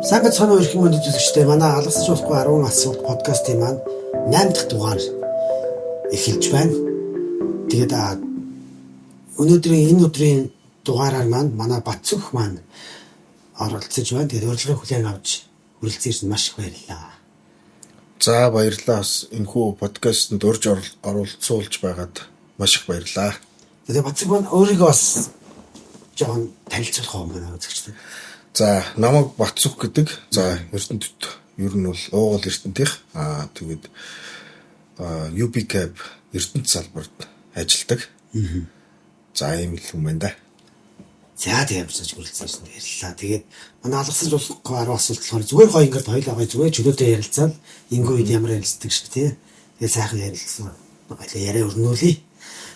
Сангад соноо ирэх юм үзэгчтэй манай алгасч болохгүй 10 асуулт подкастын маань 8 дахь дугаар эхэлж байна. Тэгээд өнөөдрийн энэ өдрийн дугаараар манай Батцөх маань оролцож байна. Тэгээд урилгын хүлээн авч хүрэлцээрсэн маш их баярлалаа. За баярлалаа. Бас энэхүү подкастэнд урьж оролцуулж байгаад маш их баярлалаа. Тэгээд Батцөх маань өөрийгөө бас жоохон танилцуулах юм байна үзэгчтэй. За намайг Батцөх гэдэг. За Эрдэнэт ер нь бол уугуул Эрдэнэтийнх. Тэгээд UBCAB Эрдэнэт салбарт ажилладаг. За ийм л юм байна да. За тийм ч хүрэлцсэн баярлалаа. Тэгээд манай алгасч болохгүй 10 асуулт болохоор зүгээр гоё ингээд хоёлаа зүгээр чөлөөтэй ярилцаад энэгүй үед ямар ярилцдаг шиг тий. Тэгээд сайхан ярилцсан. Яриа өрнүүлээ.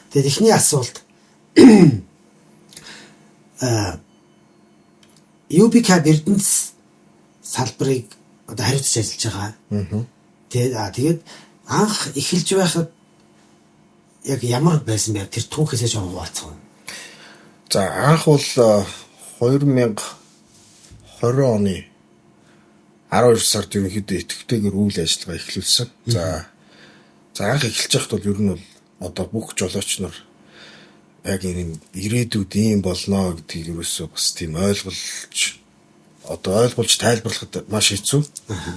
Тэгээд эхний асуулт UBCAB Эрдэнэт салбарыг одоо хариуцж ажиллаж байгаа. Тэгээд анх эхэлж байхад яг ямар байсан бэ? Тэр түүхээсээ жоохон хуваалцах уу? За анх бол 2020 оны 12 сард ерөнхийдөө идэвхтэйгээр үйл ажиллагаа эхлүүлсэн. За анх эхэлж байхад бол ер нь бол одоо бүх жолооч нар яг энэ ирээдүйд ийм болно гэдгийг юусоо бас тийм ойлгуулж тайлбарлахад маш хэцүү.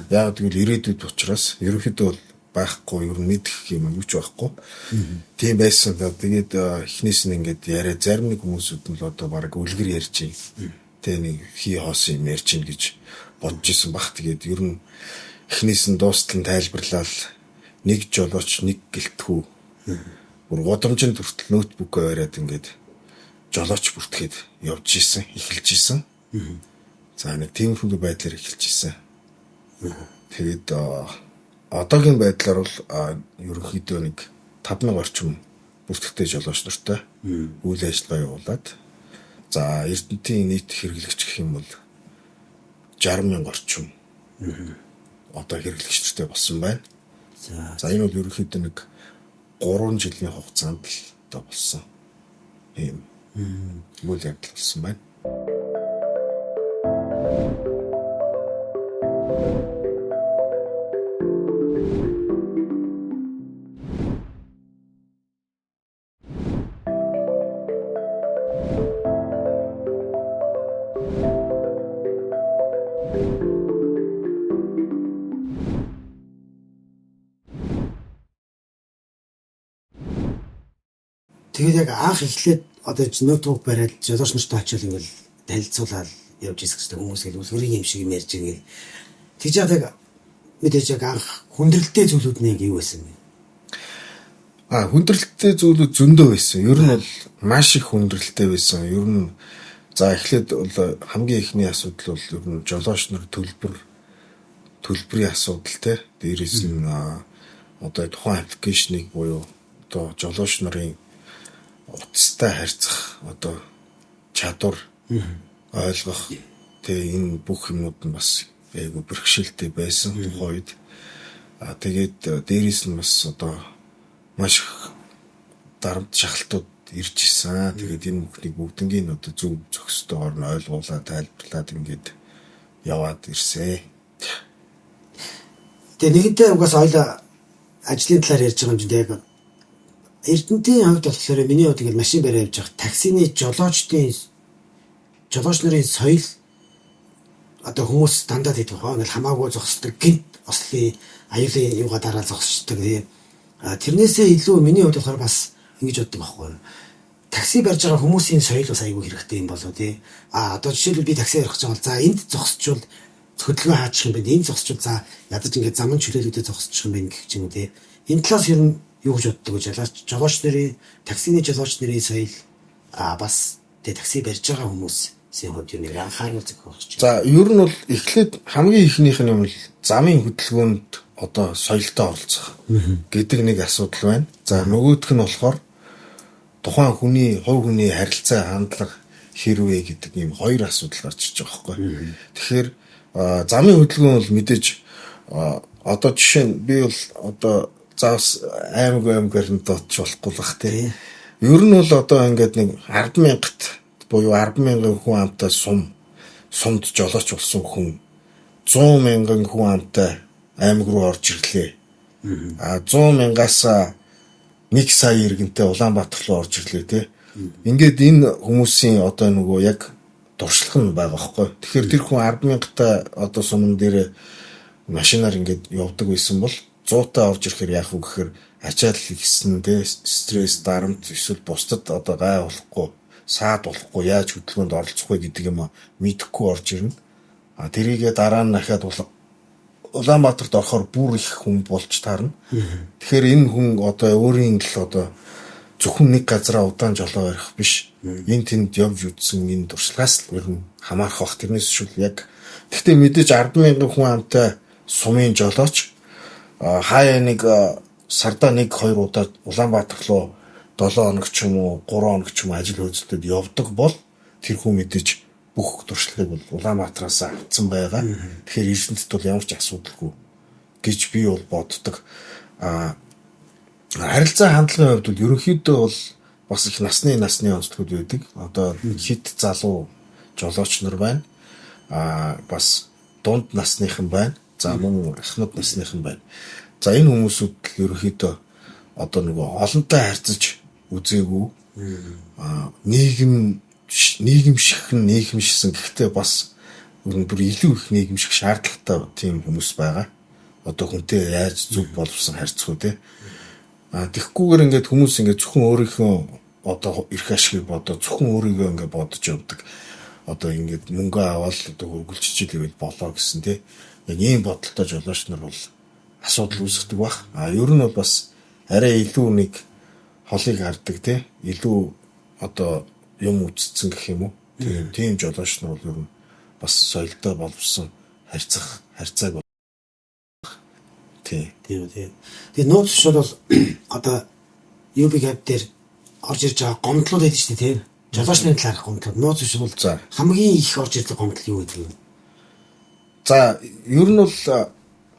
Яг тэгвэл ирээдүйд учраас ерөнхийдөө бол байхгүй, ер нь мэдэх юм юу ч байхгүй. Тийм байсан. Тэгээд эхнээс нь ингээд яриа зарим нэг хүмүүсүүд нь одоо баг үлгэр ярьж ийн. Тэгээ нэг хий хоос юм ярьж ийн гэж бодож исэн баг. Тэгээд ер нь эхнээс нь дуустал нь тайлбарлал нэг жолооч нэг гэлтгүү бүр годамжинд хүртэл ноутбук аваад ингээд жолооч бүртгэхэд явж исэн, эхэлж исэн. За нэг тиймэрхүү байдлаар эхэлж исэн. Тэгээд одоогийн байдлаар бол ерөнхийдөө нэг 5,000 орчим бүртгэгтэй жолооч нартай үйл ажиллагаа явуулаад за Эрдэнэтийн нийт хэрэглэгч гэх юм бол 60,000 орчим одоо хэрэглэгч нартай болсон байна. За энэ бол ерөнхийдөө нэг 3 жилийн хугацаанд л одоо болсон ийм үйл явдал болсон байна. Тэгээд яг анх эхлээд одоо ноутбук бариад жолооч нартай очил ингээл танилцуулаад явж ирсэн хүмүүс гэл үлгэрийн юм шиг юм ярьж ингээл тэгж яг мэдээж яг анх хүндрэлтэй зүйлүүд нэг юу байсан бэ? Хүндрэлтэй зүйлүүд зөндөө байсан. Ер нь бол маш их хүндрэлтэй байсан. Ер нь за эхлээд бол хамгийн ихний асуудал бол ер нь жолооч нар төлбөрийн асуудал те. Дээрээс нь одоо тухайн аппликейшнийг буюу одоо жолооч нарын утастай харьцах одоо чадвар ойлгох тэгээ энэ бүх юмнууд нь бас айгүй бэрхшээлтэй байсан тухайн үед. Тэгээд дээрээс нь бас одоо маш их дарамт шахалтууд ирж исэн. Тэгээд энэ бүхнийг бүгднийг одоо зөв зохистойгоор нь ойлгуулаад тайлбарлаад ингээд яваад ирсэн. Тэгээ нэгэнтээ угаас ойлоо ажлын талаар ярьж байгаа юм чинь яг Эрдэнэтийн хувьд болохоор миний хувьд ингээд машин бариад явж байгаа таксины жолооч нарын соёл одоо хүмүүс дандаа тийм хаа ингээл хамаагүй зогсдог гинт ослын аюулын юугаа дараа зогсчдаг тийм тэрнээсээ илүү миний хувьд болохоор бас ингэж боддог байхгүй такси барьж байгаа хүмүүсийн соёл бас аюул хэрэгтэй юм болоо тийм одоо жишээлбэл би такси барих гэж байгаа бол за энд зогсчвал хөдөлгөөн хаачих юм байна энд зогсчвал за ядаж ингээд замын чөлөөлөлтөд зогсчих юм байна гэх юм тийм энэ талаас ер нь юу гэж боддог гэж жолооч нарын таксины жолооч нарын соёл бас тэ такси барьж байгаа хүмүүсийн хувьд юу нэг анхааруул зөх багч. За ер нь бол эхлээд хамгийн ихнийх нь юм л замын хөдөлгөөнд одоо соёлтой оролцох гэдэг нэг асуудал байна. За нөгөөх нь болохоор тухайн хувь хүний харилцаа хандлага хэрвээ гэдэг ийм хоёр асуудал гарч иж байгаа байхгүй. Тэгэхээр замын хөдөлгөөн бол мэдээж одоо жишээ нь би бол одоо заавс аймгаар нь доотч болохгүй бах тий. Ер нь бол одоо ингээд нэг 10,000-т буюу 10,000 хүн амтаа сумд жолооч болсон хүн 100 мянган хүн амтай аймаг руу орж ирлээ. 100 мянгаас 1 сая иргэнтэй Улаанбаатар руу орж ирлээ тий. Ингээд энэ хүмүүсийн одоо нөгөө яг туршлага нь байгаа байхгүй. Тэгэхээр тэр хүн 10 мянгатаа одоо суман дээр машинаар ингээд явдаг байсан бол 100-таа орж ирэхээр яах вэ гэхээр ачаал ихсэн тий, стресс, дарамт эсвэл бусдад одоо гай болохгүй, саад болохгүй, яаж хөдөлгөөнд оролцох вэ гэдэг юм мэдэхгүй орж ирнэ. Тэрийгээ дараа нь дахиад Улаанбаатарт орохоор бүр их хүн болж таарна. Тэгэхээр энэ хүн одоо өөрийн л одоо зөвхөн нэг газараа удаан жолоо барих биш. Энэ тэнд явж үдсэн энэ туршлагаас л ер нь хамаарах бах. Тэрнээс шүүл яг. Гэхдээ мэдээж 10 мянган хүн амтай сумын жолооч хаяа нэг сардаа 1-2 удаа Улаанбаатар руу 7 хоног ч юм уу 3 хоног ч юм уу ажил хөдөлтөд явдаг бол тэр хүн мэдээж бүх туршлагыг бол Улаанбаатараас авсан байгаа. Тэгэхээр эрдэнэт бол ямар ч асуудалгүй гэж би бол боддог. Харилцаа хандлагын хувьд бол ерөнхийдөө бол бас их насны онцлогуд байдаг. Одоо хит залуу жолооч нар байна. Бас дунд насныхан байна. За мөн ахнад насныхан байна. За энэ хүмүүсүүд л ерөнхийдөө одоо нөгөө олонтой харьцаж үзээгүй. Нийгэмшсэн гэхдээ бас бүр илүү их нийгэмших шаардлагатай тийм хүмүүс байгаа. Одоо хүнтэй яаж зүг боловсон харьцах үү те. Тэгхгүйгээр ингээд хүмүүс ингээд зөвхөн өөрийнхөө одоо эрх ашигыг бодоод зөвхөн өөрийгөө ингээд бодож явдаг. Одоо ингээд мөнгө аваад одоо хөргөлжчихэл болоо гэсэн те. Яг ийм бодолтой жолооч нар бол асуудал үүсгдэг бах. Ер нь бол бас арай илүү нэг холыг хардаг те. Илүү одоо юм үтцсэн гэх юм уу. Тийм жолооч нар бол ер нь бас соёлтой боловсон харьцааг тийм. Тэгээ нууц шууд бол одоо UB Gap дээр орж ирж байгаа гомдлууд байдаг шүү дээ тийм. Жолоочны талаарх гомдлууд нууц шууд бол хамгийн их орж ирдэг гомдол юу гэдэг вэ? За ер нь бол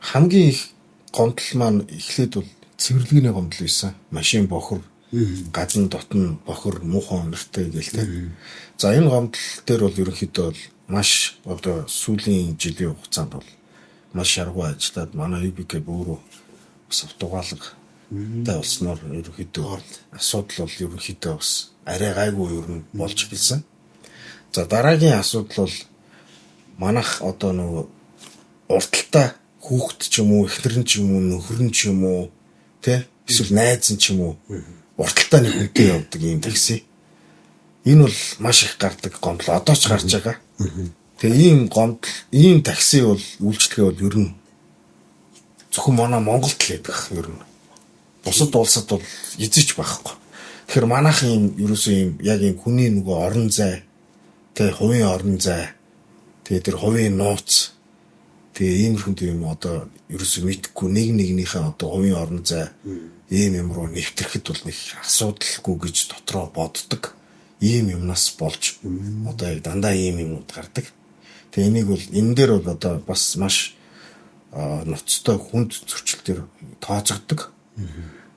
хамгийн их гомдол маань эхлээд бол цэвэрлэгийн гомдол байсан. Машин бохор, гадна дотн бохор, муухан нэртэй гэлтэй. За энэ гомдол дээр бол ерөнхийдөө бол маш одоо сүүлийн жилийн хугацаанд бол маш аргу ажиллаад манай UB Gap өөрөө бас автогаалга тай болсноор ерөнхийдөө асуудал бол ерөнхийдөө бас арай гайгүй ер нь болж эхэлсэн. За дараагийн асуудал бол манайх одоо нөгөө урталтай хүүхэд ч юм уу, эхнэр нь ч юм уу, нөхөр нь ч юм уу, тэ эсвэл найз нь ч юм уу урталтай нэг хүнтэй явдаг юм такси. Энэ бол маш их гардаг гомдол одоо ч гарч байгаа. Тэгээ ийм такси бол үйлчлэгээ бол ер нь зөвхөн манай Монголд л байдаг ер нь. Бусад улсад бол эзэж байхгүй. Тэгэхээр манайх ийм ерөөсөө ийм яг ийм хүний нөгөө орон зай, тэгээ хувийн орон зай, тэгээ тэр хувийн нууц, тэгээ иймэрхүү тийм одоо ерөөсөө мэдхгүй нэгнийхээ одоо хувийн орон зай ийм юм руу нэвтрэхэд бол нэг асуудалгүй гэж дотроо боддог. Ийм юмнаас болж одоо яг дандаа ийм юмнууд гардаг. Тэгээ энийг бол энэ дээр бол одоо бас маш ноцтой хүнд зөрчил төр тооцогддог.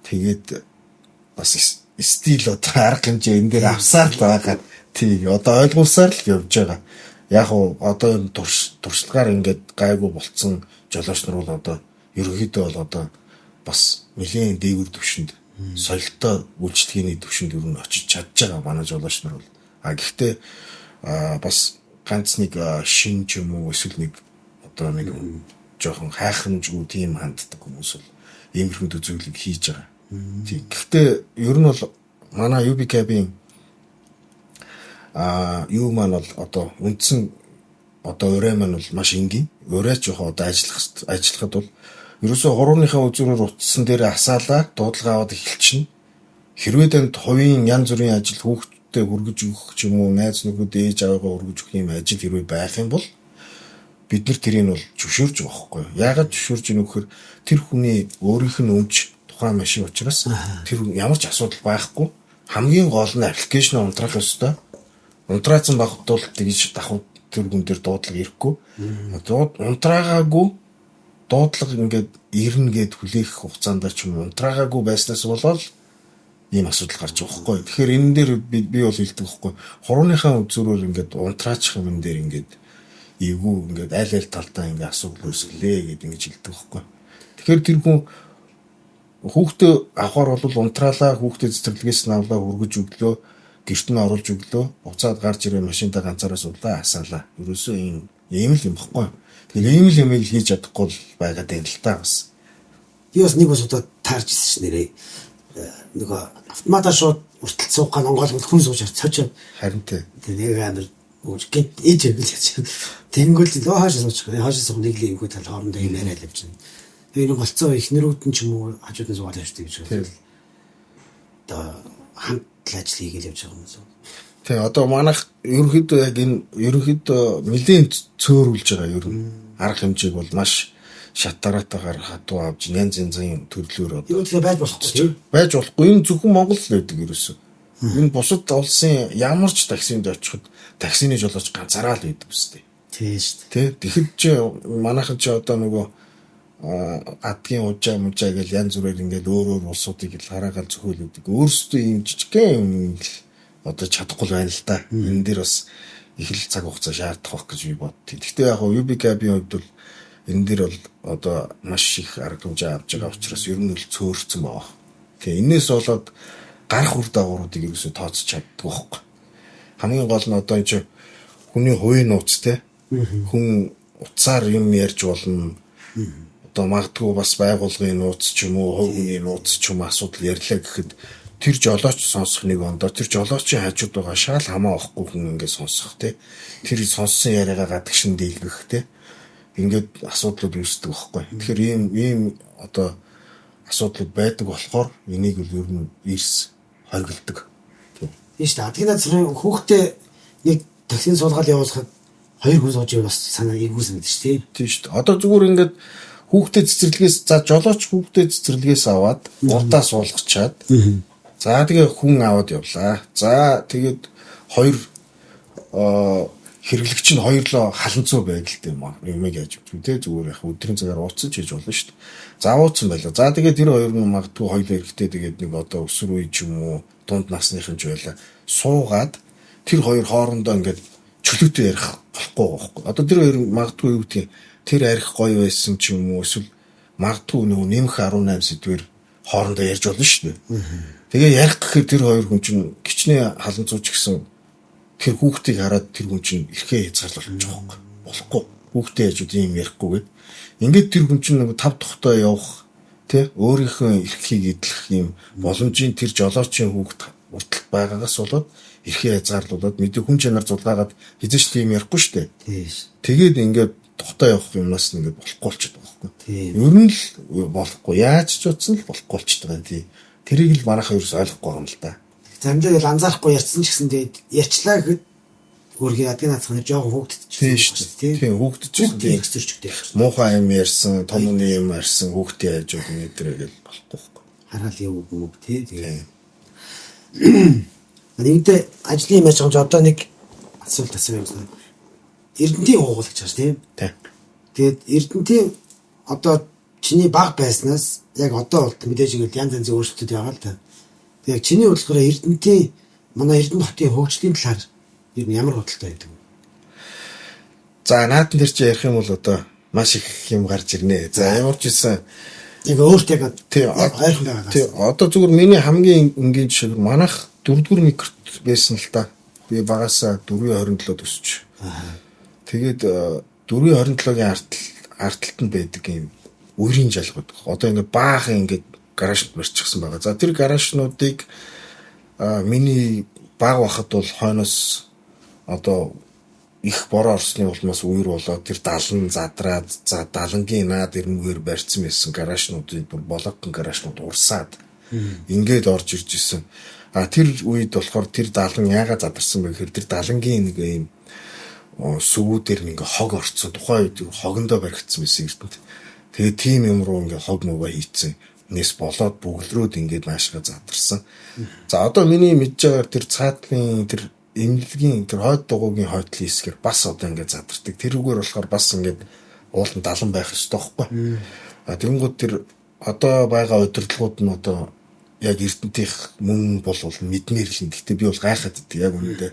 Тэгээд бас стил одоо арга хэмжээ энэ дээр авсаар л байгаа. Тий одоо ойлгуулсаар л явж байгаа. Яг одоо энэ туршлагаар ингээд гайгүй болцсон жолооч нар бол одоо ерөнхийдөө бол одоо бас нэлийн дээгүр төвшөнд соёлтой үйлчлэгээний төвшөнд ер нь очиж чадж байгаа манай жолооч нар бол. Гэхдээ бас ганц нэг шин ч юм уу эсвэл нэг одоо нэг жоохон хайхрамжгүй тийм ханддаг хүмүүс бол иймэрхүү зүйлийг хийж байгаа. Тийм. Гэхдээ ер нь бол манай UB Gap-ийн юу маань бол одоо үндсэн одоо өрөө маань бол маш энгийн. Өрөө ч яг одоо ажиллахад бол ерөөсөө хурууныхаа үзүүрээр утсан дээр асаалаа дуудлага аваад эхэлчихнэ. Хэрвээ танд хувийн янз бүрийн ажил хүүхдэд хүргэж өгөх ч юм уу найз нөхөд ээж аваагаа хүргэж өгөх юм ажил хэрвээ байх юм бол бид нар тэрийг бол зөвшөөрж байгаа хгүй. Яагаад зөвшөөрж ийнө гэхээр тэр хүний өөрийнх нь өмч тухайн машин учраас тэр ямар ч асуудал байхгүй. Хамгийн гол нь аппликейшн унтраах ёстой. Унтраацсан багт бол тэгж давхад тэр хүн дээр дуудлага ирэхгүй. Унтраагаагүй дуудлага ингээд ирнэ гэд хүлээх хугацаанд ч юм унтраагаагүй байснаас болоод ийм асуудал гарч байгаа хгүй. Тэгэхээр энэ дээр би бол хэлдэг хгүй. Хурууныхаа үзүүрээр ингээд унтраачих юм дээр ингээд эвгүй ингээд аль талдаа ингээд асуудал үүсгэлээ гэдэг ингэж хэлдэг байхгүй. Тэгэхээр тэр хүн хүүхдээ авахар бол унтраалаа, хүүхдээ цэцэрлэгээс нь авлаа, хүргэж өглөө, гэрт нь оруулж өглөө, уцаад гарч ирээ машинтаа ганцаараа суулаа, асаалаа. Ерөөсөө ийм л юм баггүй. Тэгэхээр ийм л юм хийж чадахгүй байгаад байна л та бас. Би бас нэг удаа таарч ирсэн ш нэрээ. Нөгөө автоматаа шууд урталт суугаад онгойлгол хүн сууж цоч. Харин тэ. Тэгээ нэг амир ууж гинт ээж явж. Тэнгүүл лөө хаашаа суучих. Хаашаа суух нэг л юм тал хоорондоо юм яриа л явж байна. Тэгээ нэг болцоо ихнэрүүд нь ч юм уу хажууд нь суугаад явждаг гэж байна. Одоо хамт ажил хийгээл явж байгаа юм шиг. Тэ одоо манайх ерөнхийдөө яг энэ ерөнхийдөө нэлийн цөөрүүлж байгаа ер нь арга хэмжээг бол маш шатараатаагаар хатуу авч янз янзын төрлөөр одоо юу тэгээ байж болохгүй. Байж болохгүй. Энэ зөвхөн Монгол л байдаг ерөөсөө. Энэ бусад улсын ямар ч таксинд очиход таксины жолооч ганцаараа л байдаг үстэй. Тийм шүү дээ. Тэ тэгэхэд чи манайхан чи одоо нөгөө адгийн ужаа мужаа гэл янз бүрээр ингээд өөр улсуудыг л хараагаал зөхиөлөдөг. Өөрсдөө ийм жижигхэн юм л одоо чадахгүй байна л та. Энэ дээр бас их л цаг хугацаа шаардах байх гэж би боддیں۔ Гэхдээ яг UBCAB-ийн хувьд бол энэ дээр бол одоо маш их арга хэмжээ авч байгаа учраас ер нь л цөөрцөн байгаа. Тэгээ энээс болоод гарах үр дагавруудыг ерөөсөө тооцож чаддаг байхгүй. Хамгийн гол нь одоо энэ чи хүний хувийн нууц те. Хүн утсаар юм ярьж болно. Одоо магадгүй бас байгуулгын нууц ч юм уу, хувийн нууц ч юм асуудал ярьлаа гэхэд тэр жолооч сонсох нэг ондоо тэр жолоочийн хажууд байгаа шал хамаа авахгүй хүн ингээд сонсох те. Тэр сонссон яриагаа гадагшин дийлгэх те. Ингээд асуудлууд үүсдэг байхгүй. Тэгэхээр ийм одоо асуудлууд байдаг болохоор энийг л ер нь ирс хоригддаг. Тийм шүү дээ. Адгийн газрын хүүхдээ нэг таксин суулгаад явуулахад хоёр хүн сууж бас санаа игүүсэн гэдэг шүү дээ. Тийм шүү дээ. Одоо зүгээр ингээд хүүхдээ цэцэрлэгээс за жолооч хүүхдээ цэцэрлэгээс аваад урдаа суулгачаад за тэгээ хүн аваад явлаа. За тэгээд хоёр хэрэглэгч нь хоёрлоо халанцуу байдалтай юмыг яаж өгч үү те зүгээр яг өдрийн цагаар ууцсан ч хийж болно шүү дээ. За ууцсан байлаа. За тэгээд тэр хоёр нь магадгүй хоёул хэрэгтэй тэгээд нэг одоо өсвөр үе ч юм уу дунд насныхан ч байлаа. Суугаад тэр хоёр хоорондоо ингээд чөлөөтэй ярих болохгүй байхгүй. Одоо тэр хоёр магадгүй юу гэдгийг тэр арих гоё байсан ч юм уу эсвэл магадгүй нөгөө нэмэх 18 сэдвэр хоорондоо ярьж болно шүү дээ. Тэгээ ярих гэхээр тэр хоёр хүн чинь гिचнээ халанцууч гэсэн тэр хүүхдийг хараад тэр хүн чинь эрхээ хязгаарлаж байгаа болохгүй. Хүүхдээ яжууд ийм ярихгүйгээд ингээд тэр хүн чинь нэг тав тухтай явах тий өөрийнхөө эрхийг эдлэх юм боломжийн тэр жолоочийн хүүхд урталт байгаагаас болоод эрхээ хязгаарлуулад мэдээ хүн чанар зулгаагаад хизээч тийм ярихгүй шүү дээ. Тийш. Тэгээд ингээд тухтай явах юмнаас ингээд болохгүй болчиход байгаа байхгүй. Тийм. Ер нь л болохгүй. Яаж ч утсан л болохгүй болчиход байгаа тий. Тэрийг л манайхаа ерөөс ойлгохгүй юм л да. Замдаа л анзаарахгүй ярьсан ч гэсэн тэгээд ярьчлаа гэхэд өөргийн адгийн нацхан жоохон хөөгдчих шүү дээ. Тийм хөөгдчих. Тийм экстерчтэй. Муухай юм ярьсан, томны юм ярьсан хүүхдээ яаж үг нэтрэгэл болохгүй байхгүй. Хараал юу үг тий. Тэгээд нэгдээ ажлын яаж байгаа одоо нэг асуулт асуусан юм. Эрдэнтийн хуугуулагч байгаа тийм. Тэгээд Эрдэнтийн одоо чиний баг байснаас яг одоо бол мэдээж ингээд янз янзын өөрчлөлтүүд байгаа л да. Яг чиний бодлохоор Эрдэнтийн манай Эрдэнэт хотын хөгжлийн талаар ер нь ямар бодолтой байдаг вэ? За наадан дээр чи ярих юм бол одоо маш их юм гарч ирнэ. За ямар ч хэлсэн яг өөртөө яг ойрхон байгаа. Тий одоо зүгээр миний хамгийн энгийн жишээ манайх 4-р микрот байсан л та. Би багасаа 4.27-д өсч. Тэгээд 4.27-гийн арталт нь байдаг юм үерийн жалгууд. Одоо ингээд баахан ингээд гаражд барьчихсан байгаа. За тэр гаражнуудыг миний баг бахад бол хойноос одоо их бороо орсны улмаас үер болоод тэр далан задраад за далангийн наад ирмгээр барьсан байсан гаражнуудыг бүр болгон гаражнууд урсаад ингээд орж ирж исэн. Тэр үед болохоор тэр далан яагаад задарсан бэ гэхээр тэр далангийн нэг юм сүвүүдээр ингээ хог орцсон. Тухайн үед хогондоо баригдсан байсан эрдэнэт. Тэгээ тийм юм руу ингээ хог муугаа хийцэн. Нэс болоод бүглрөөд ингээд наашгаа задарсан. За одоо миний мэдж байгаа тэр цаатлын тэр эмнэлгийн тэр хойд дугуйгийн хойдлын хэсгээр бас одоо ингээд задардаг. Тэрүүгээр болохоор бас ингээд уулын далан байх ёстой байхгүй. Тэгэнгүүт тэр одоо байгаа удирдлагууд нь одоо яг эрдэнтийнх мөн бол мэднээр л. Гэхдээ би бол гайхаад байдаг. Яг үнэндээ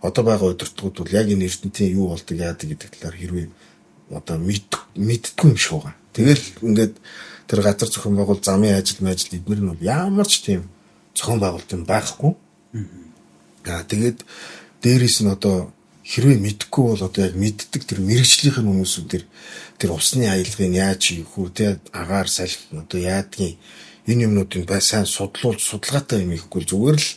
одоо байгаа удирдлагууд бол яг энэ эрдэнтийн юу болдог яадаг гэдэг талаар хэрвээ одоо мэддгүй юм шиг байгаа. Тэгэл ингээд тэр газар зохион байгуул замын ажил эднэр нь бол ямар ч тийм зохион байгуулалт юм байхгүй. Тэгээд дээрээс нь одоо хэрвээ мэдхгүй бол одоо яг мэддэг тэр мэрэгжлийн хүмүүсүүд тэр усны аялгыг яаж хийх үү те агаар салхи одоо яадгийн энэ юмнуудыг сайн судалгаатай юм ихгүй зүгээр л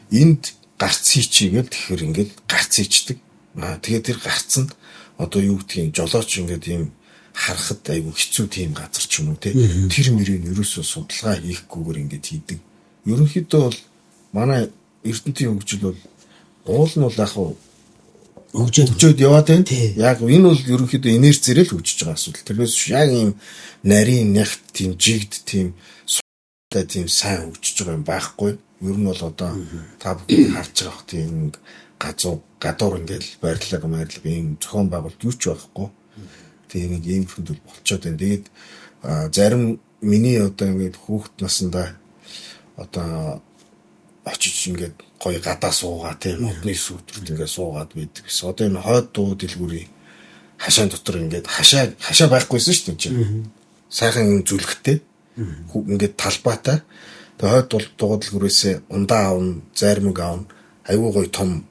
энд гарц хийчихээ тэгэхээр ингээд гарц хийчдэг. Тэгээд тэр гарц нь одоо юу гэдгийг жолооч ингээд ийм харахад айгүй хэцүү тийм газар ч юм уу те тэр мөрийг ерөөсөө судалгаа хийхгүйгээр ингээд хийдэг. Ерөнхийдөө бол манай эрдэнтийн хөгжил бол уул нь бол яг хөгжөөд яваад байна. Яг энэ бол ерөнхийдөө инерцээр л хөгжиж байгаа асуудал. Тэрнээс яг ийм нарийн нягт тийм жигд тийм сайн хөгжиж байгаа юм байхгүй. Ер нь бол одоо та бүхэн харж байгаа тийм гадуур ингээл байрлал ийм зохион байгуулалт юу ч байхгүй. Тэгээ нэг ийм хүнд бол болцоод байна. Тэгээд зарим миний одоо ингээд хүүхэд насндаа одоо очиж ингээд гоё гадаа суугаа тийм модны сүтрэл ингээд суугаад байдаг гэсэн. Одоо энэ хойд дуу дэлгүүрийн хашаан дотор ингээд хашаа байхгүйсэн шүү дээ. Сайхан зүлгтэй ингээд талбайтай. Тэгээд хойд дуу дэлгүүрээс ундаа аавн, зармиг аавн аюу гоё том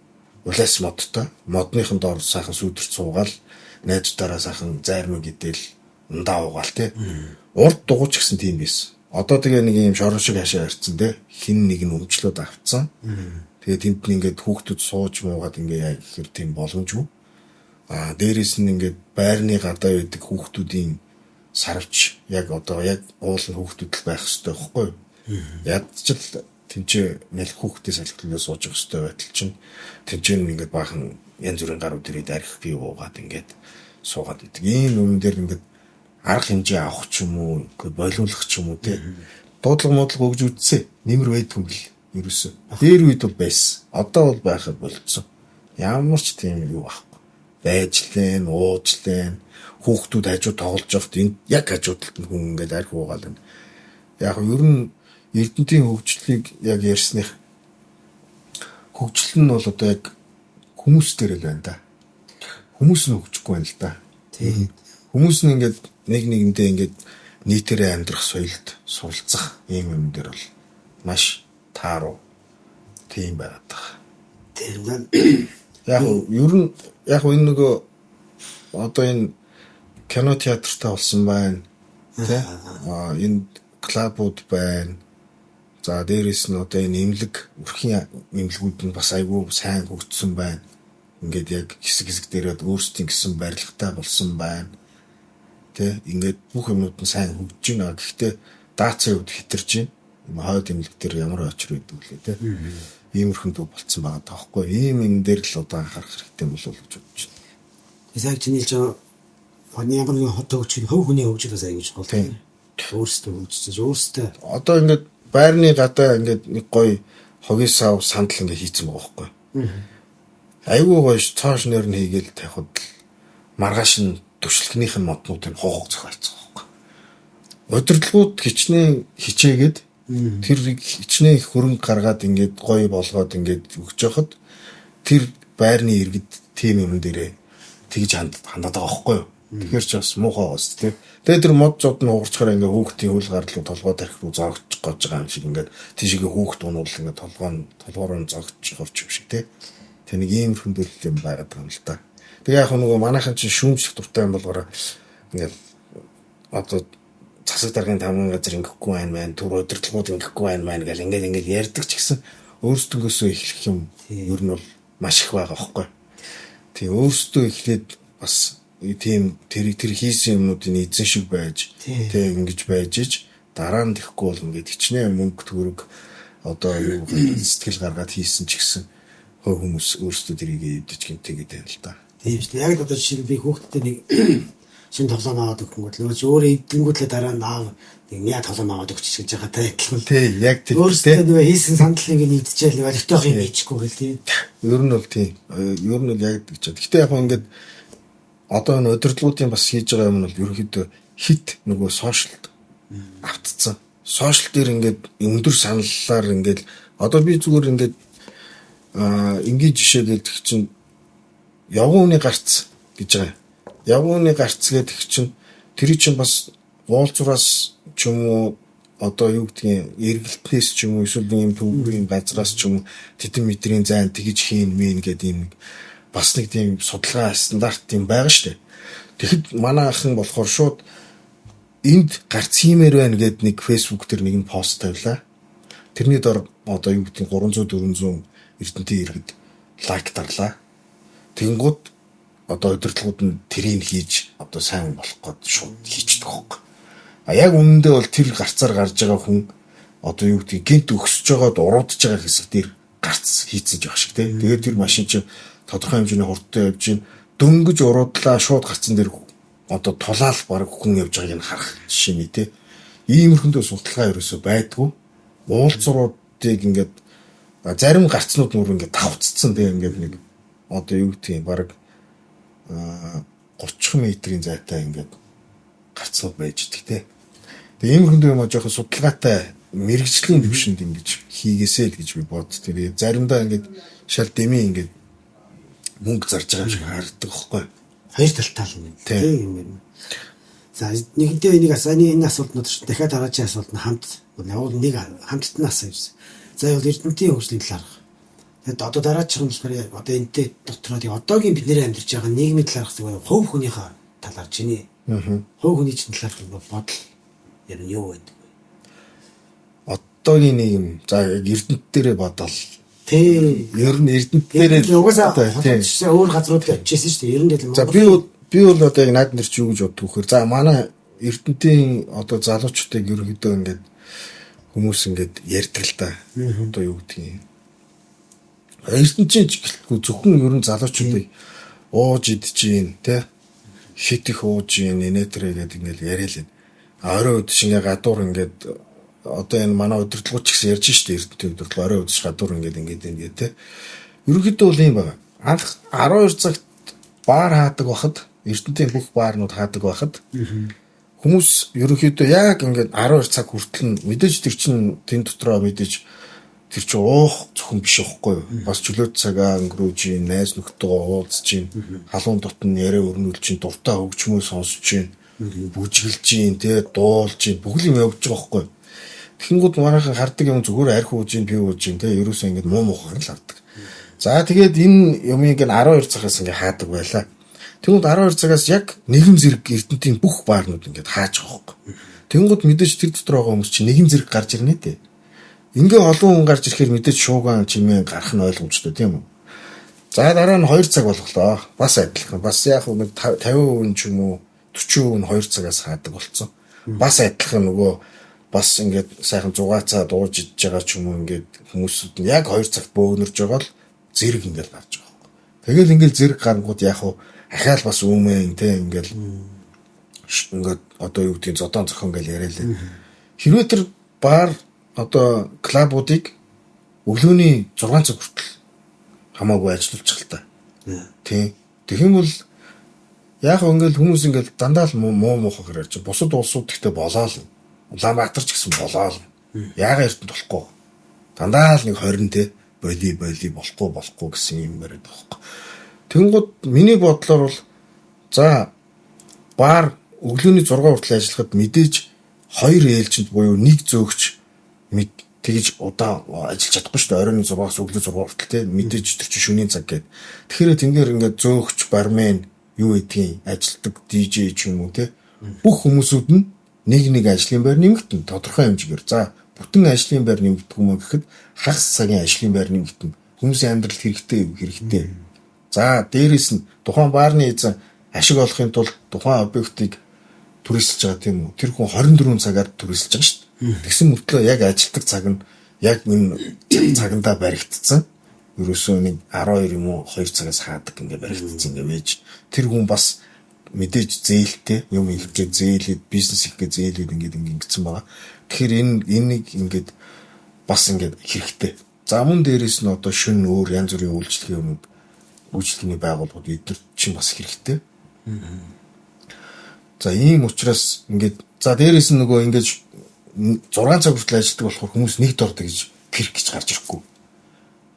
улаас модтой. Модныхын доор сайхан сүтрэл суугаал найзтаараа сайхан зармиг идэл ундаа уугаал тийм. Урд дугуйч гэсэн тийм байсан. Одоо тэгээ нэг юм шорон шиг хашаа харцсан те хин нэг нь өмчлөөд авцсан. Тэгээд тэнд нь ингээд хүүхдүүд сууж муугаад ингээд яг ихэр тийм боломжгүй. Дээрээс нь ингээд байрны гадаа байдаг хүүхдүүдийн сарвч яг одоо яг уул нь хүүхдүүд л байх хэрэгтэй байхгүй юу? Ядчил тэнцээ нэлэх хүүхдийн салхилаа сууж явах хэрэгтэй байтал чинь тэнцээ нь ингээд баахан янз бүрийн гарууд ирээд арх бий уугаад ингээд суугаад идэг. Ийм юм дээр ингээд арга хэмжээ авах ч юм уу, болиулах ч юм уу те. Дуудлага өгж үтсэ. Нэмэр байдгүй л ерөөсөө. Дээр үед бол байсан. Одоо бол байхад болцсон. Ямар ч тийм юу байхгүй. Байжлэн, уучлэн, хүүхдүүд хажуу тоглож явахд энд яг хажуу талд нь хүн ингээд арх уугаал байна. Яг ер нь эрдэнтийн хөгжлийг яг ярьсных хөгжил нь бол одоо яг хүмүүс дээр л байна да. Хүмүүс нь хөгжихгүй байна л да. Тийм. Хүмүүс нь ингээд нэг нэгэндээ ингээд нийтээрээ амьдрах соёлд суралцах ийм юм дээр бол маш тааруу тийм байгаад байгаа. Тийм байна. Яг ер нь яг энэ нөгөө одоо энэ кино театртай болсон байна. Тэ? Энэ клубуд байна. За дээрэс нь одоо энэ имлэг өрхийн имлэгүүд нь бас айгүй сайн хөгжсөн байна. Ингээд яг хэсэг дээрээ өөрсдийн гэсэн барилгатай болсон байна. Тэ ингээд бүх юмнууд нь сайн хөгжиж байна. Гэхдээ даацын үед хитэрч байна. Хойд имлэг дээр ямар очир байдаг лээ тэ. Иймэрхэн дүү болцсон байгаа таахгүй. Ийм юм дээр л одоо анхаарах хэрэгтэй болов уу гэж бодож байна. Эсэг чиний ч ямар нэгэн хот хөгжих хөв хүний хөгжил бас аягүй чухал. Өөрсдөө хөгжиж өөрсдөө одоо ингээд байрны гадаа ингээд нэг гоё хогийн сав сандал ингээд хийцэн байгаа байхгүй. Айгүй гоё цааш нэр нь хийгээл тавихад маргааш нь төвшлэгнийх нь моднуудыг хоохог зохиолцсон байхгүй. Удирдлагууд хичнээн хичээгээд тэр хичнээн их хөрөнгө гаргаад ингээд гоё болгоод ингээд өгч яхад тэр байрны иргэд тим юм дээрээ тэгж хандаад байгаа байхгүй юу. Тэгэхээр ч бас муухай гоос тийм. Тэгээд тэр мод зод нь уурчхаар ингээ хүүхдийн хөл гарлуу толгой тарих руу зогч гож байгаа юм шиг ингээд тийшээ хүүхд унуул ингээ толгоор нь зогч горч юм шиг тийм. Тэг нэг ийм хөндөлт юм байгаад байгаа юм л та. Тэгээ яг нөгөө манайхан чинь шүүмжлэх дуртай юм болгоороо ингээ одоо засаг даргын тамган газар ингэхгүй байна, түр удирдлагууд ингэхгүй байна гэл ингээд ярьдаг ч гэсэн өөрсдөнгөөсөө эхлэх юм ер нь бол маш их байгаа байхгүй. Тийм өөрсдөө эхлээд бас тийм тэр хийсэн юмнуудын эзэн шиг байж тэг ингэж байж иж дараа нь тэхгүй бол ингээд хичнээн мөнгө төгрөг одоо юу сэтгэл гаргаад хийсэн ч гэсэн хүмүүс өөрсдөө тэрийг эвдэж гинтэйгээд байна л да. Тийм шүү дээ. Яг одоо жишээ нь би хүүхдтэй нэг шинэ тоглоом аваад өгөхгүйд л өөрөө эвдэнгүүтлээ дараа нь аав нэг яа тоглоом аваад өгч гэж байгаа тайлбар. Тийм яг тийм. Өөрсдөө нөгөө хийсэн сандлыг нь эвдчихэл баригтайх юм хийчихгүй гэл тийм. Ер нь бол тийм. Ер нь бол яг гэж байна. Гэтэ яг ингээд одоо энэ удирдлагуудын бас хийж байгаа юм нь бол ерөнхийдөө хит нөгөө сошиалд автцсан. Сошиал дээр ингээд өндөр саналлаар ингээд одоо би зүгээр ингээд энгийн жишээ гэдэг чинь явган үний гарц гэж байгаа. Явган үний гарц гэдэг чинь тэр чинь бас уулзураас ч юм уу одоо юу гэдгийг эргэлтнээс ч юм уу эсвэл нэг юм төвийн газраас ч юм уу тэдэн метрийн зайн тэгж хийн мэн гэдэг юм бас нэг тийм судалгаа стандарт юм байгаа шүү дээ. Тэгэхэд манай ахын болохоор шууд энд гарц хиймээр байна гэд нэг фэйсбүүк дээр нэг пост тавилаа. Тэрний дор одоо юу гэдгийг 300 400 эрдэнтийн иргэд лайк дарлаа. Тэнгууд одоо удирдлагууд нь тэрийг хийж одоо сайн болох гээд шууд хийчихдэг хөөх. А яг үнэндээ бол тэр гарцаар гарч байгаа хүн одоо юу гэдгийг гинт өксөж байгаад уруудж байгаа хэсэг дээр гарц хийцэж байгаа шиг тий. Тэгээд тэр машин чинь тодорхой хэмжээний хурдтай явж чинь дөнгөж уруудлаа шууд гарцсан дээр одоо тулаал баг хүн явж байгааг нь харах жишээ нь тий. Иймэрхэндээ судалгаа ерөөсөө байдгүй. Уулзруудыг ингээд зарим гарцнууд мөр ингээд давцсан тий ингээд нэг одоо юу гэдгийг баг 30 метрийн зайтай ингээд гарцнууд байж идэг тий. Тэгээ иймэрхэндээ юм жоохон судалгаатай мэрэгжлийн төвшөнд ингэж хийгээсэй л гэж би бод. Тэгээ заримдаа ингээд шал дэмий ингээд мөнгө зарж байгаа юм шиг харагддаг байхгүй. Хоёр талтай л юм тийм. За нэгэнтээ энийг асааны энэ асуултнууд чинь дахиад дараагийн асуулт нь хамт явуул нэг хамттан асууя гэсэн. За явал эрдэнтийн хөгжлийн талаарх. Тэгээд одоо дараачих нь болохоор одоо энэтэй дотроо тийм одоогийн бид нэр амьдарч байгаа нийгмийн талаарх зөвхөн хувь хүнийхээ талаар чиний хувь хүний чинь талаарх бодол яг нь юу байдаг вэ? Одоогийн нийгэм за яг эрдэнэт дээрээ бодвол тийм ер нь эрдэнэт дээрээ угаасаа өөр газрууд явчихсан шүү дээ. Ер нь л за би бол одоо яг наад нэр чи юу гэж боддог вөхөр. За манай эрдэнтийн одоо залуучуудыг ерөнхийдөө ингээд хүмүүс ингээд ярьдаг л да. Одоо юу гэдгийг эрдэнтийн гэлтгүй зөвхөн ер нь залуучуудыг ууж идчихээн тий хит их ууж ийн инээтрэ гэдэг ингээд яриа л байна. Орой өдөр шингээ гадуур ингээд одоо энэ манай удирдлагууд ч гэсэн ярьж штэ эрдэнтийн удирдлага орой өдөр гадуур ингээд тий ерөнхийдөө бол юм байна. Анх 12 цагт баар хаадаг байхад эрдэнтийн бүх баарнууд хаадаг байхад хүмүүс ерөнхийдөө яг ингээд 12 цаг хүртэл мэдээж тэр чин тэн дотроо мэдээж тэр чинь уух зөвхөн биш байхгүй юу? Бас чөлөөт цагаа өнгөрөөж ийн, найз нөхдөдөө уулзж ийн, халуун дотн яриа өрнүүлж ийн, дуртай хөгжмөө сонсож ийн, бүжгэлж ийн, тэ дуулж ийн, бүх юм явж байгаа байхгүй юу? Тэгэнгүүт манайхан хардаг юм зүгээр арх ууж ийн, пив ууж ийн, тэ ерөөсөө ингээд муу муухаар л авдаг. За тэгээд энэ юмыг ингээд 12 цагаас ингээд хаадаг байлаа. Тэнгүүд 12 цагаас яг нэгэн зэрэг эрдэнтийн бүх баарнууд ингээд хааж байгаа байхгүй. Тэнгүүд мэдээж тэр дотор байгаа хүмүүс чинь нэгэн зэрэг гарч ирнэ дээ. Ингээ олон хүн гарч ирэхээр мэдээж шууган чимээ гарах нь ойлгомжтой тийм үү. За дараа нь 2 цаг болголоо. Бас адилхан. Бас яг нэг 50% ч юм уу 40% нь 2 цагаас хаадаг болцсон. Бас адилхан нөгөө бас ингээд сайхан зугаацаа дууж идж байгаа ч юм уу ингээд хүмүүсүүд нь яг 2 цагт бөөгнөрж байгаа л зэрэг ингээд гарч байгаа байхгүй. Тэгэл ингээд зэрэг гарангууд яг ахаал бас үүмэн тийм ингээд одоо юу гэдгийг зодон зохион гэж яриа лээ. Хэрвээ тэр баар одоо клубуудыг өглөөний 6 цаг хүртэл хамаагүй ажиллуулчих л та. Тийм. Тэгэх юм бол яг ингээл хүмүүс ингээл дандаа л муу муухаар ярьж бусад улсууд гэхдээ болоо л. Улаанбаатар ч гэсэн болоо л. Яагаад эрдэнэт болохгүй. Дандаа л нэг 20 те боли болохгүй гэсэн юм яриад байгаа юм. Тэнгууд миний бодлоор бол за баар өглөөний 6 хүртэл ажиллахад мэдээж 2 ээлжинд буюу нэг зөөгч тэгж удаа ажиллаж чадахгүй шүү дээ. Оройн 6-аас өглөө 6 хүртэл те мэдээж тэр чинь шөнийн цаг гээд. Тэгэхээр тэнгэр ингээд зөөгч бармен юу гэдгийг ажилтдаг DJ ч юм уу те бүх хүмүүсүүд нь нэг ажлын байр нэмэгдэн тодорхой хэмжээгээр. За бүтэн ажлын байр нэмэгдэх юм гэхэд хагас цагийн ажлын байр нэмэгдэн. Хүмүүсийн амьдралд хэрэгтэй. За дээрэс нь тухайн баарны эзэн ашиг олохын тулд тухайн объектыг түрээсэлж байгаа тийм үү. Тэр хүн 24 цагаар түрээсэлж байгаа шүү дээ. Тэгсэн мөртлөө яг ажилтдаг цаг нь яг энэ цагандаа баригдсан. Ерөөсөө нэг 12 юм уу 2 цагаас хаадаг ингээ баригдсан ингээ байж. Тэр хүн бас мэдээж зээлтэй юм ихгээ зээлээд бизнес ихгээ зээлээд ингээ ингэсэн байгаа. Тэгэхээр энийг ингээд бас ингээ хэрэгтэй. За мөн дээрээс нь одоо шөнө өөр янз бүрийн үйлчлэгийн байгууллагууд эдгээр чинь бас хэрэгтэй. За ийм учраас ингээд за дээрээс нь нөгөө ингээд 6 цаг хүртэл ажилладаг болохоор хүмүүс нэг дордог гэж перк гэж гарч ирэхгүй.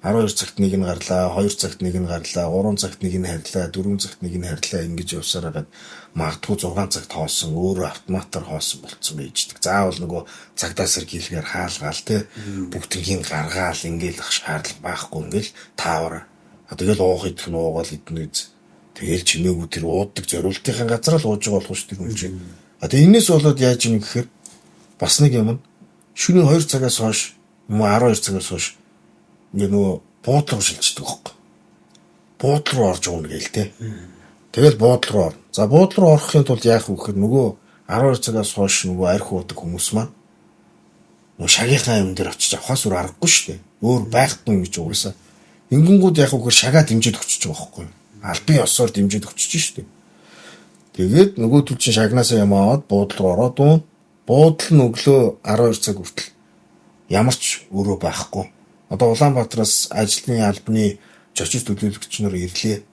12 цагт нэг нь гарлаа, 2 цагт нэг нь гарлаа, 3 цагт нэг нь харьлаа, 4 цагт нэг нь харьлаа ингэж явсаар хагаад магадгүй 6 цагт хоосон, өөрөө автоматар хоосон болцсон байждаг. Заавал нөгөө цагдаа сэргийлгээр хаалгаал те бүгднийг гаргаал ингээл ах шаардлага байхгүй ингээл таавар. Тэгэл уух идэх нь уугаал идэнэ үз. Тэгэл чимээгүй тэр ууддаг зориултын газар л ууж байгаа болох шүү дээ хүн чинь. Тэгээ энэс болоод яаж юм гэхээр бас нэг юм шөнийн 2 цагаас хойш юм уу 12 цагаас хойш ингээ нөгөө буудлага шилждэг байхгүй. Буудлал руу орж өгнө гээл те. Тэгэл буудлал руу орно. За буудлал руу орохын тулд яах вэ гэхээр нөгөө 12 цагаас хойш нөгөө арх уудаг хүмүүс маань нөгөө шагийнхаа юм дээр очиж авахаас өөр аргагүй шүү дээ. Өөр байхгүй гэж угаасаа. Ингэнгүүд яах вэ гэхээр шагаа дэмжиж өгч байгаа байхгүй. Албан ёсоор дэмжиж өгч шүү дээ. Тэгээд нөгөө төл чинь шагнаасаа юм аваад буудлал руу ороод буудлал нь өглөө 12 цаг хүртэл ямар ч өөрөө байхгүй. Одоо Улаанбаатараас ажлын албаны зочид төлөөлөгч нар ирлээ.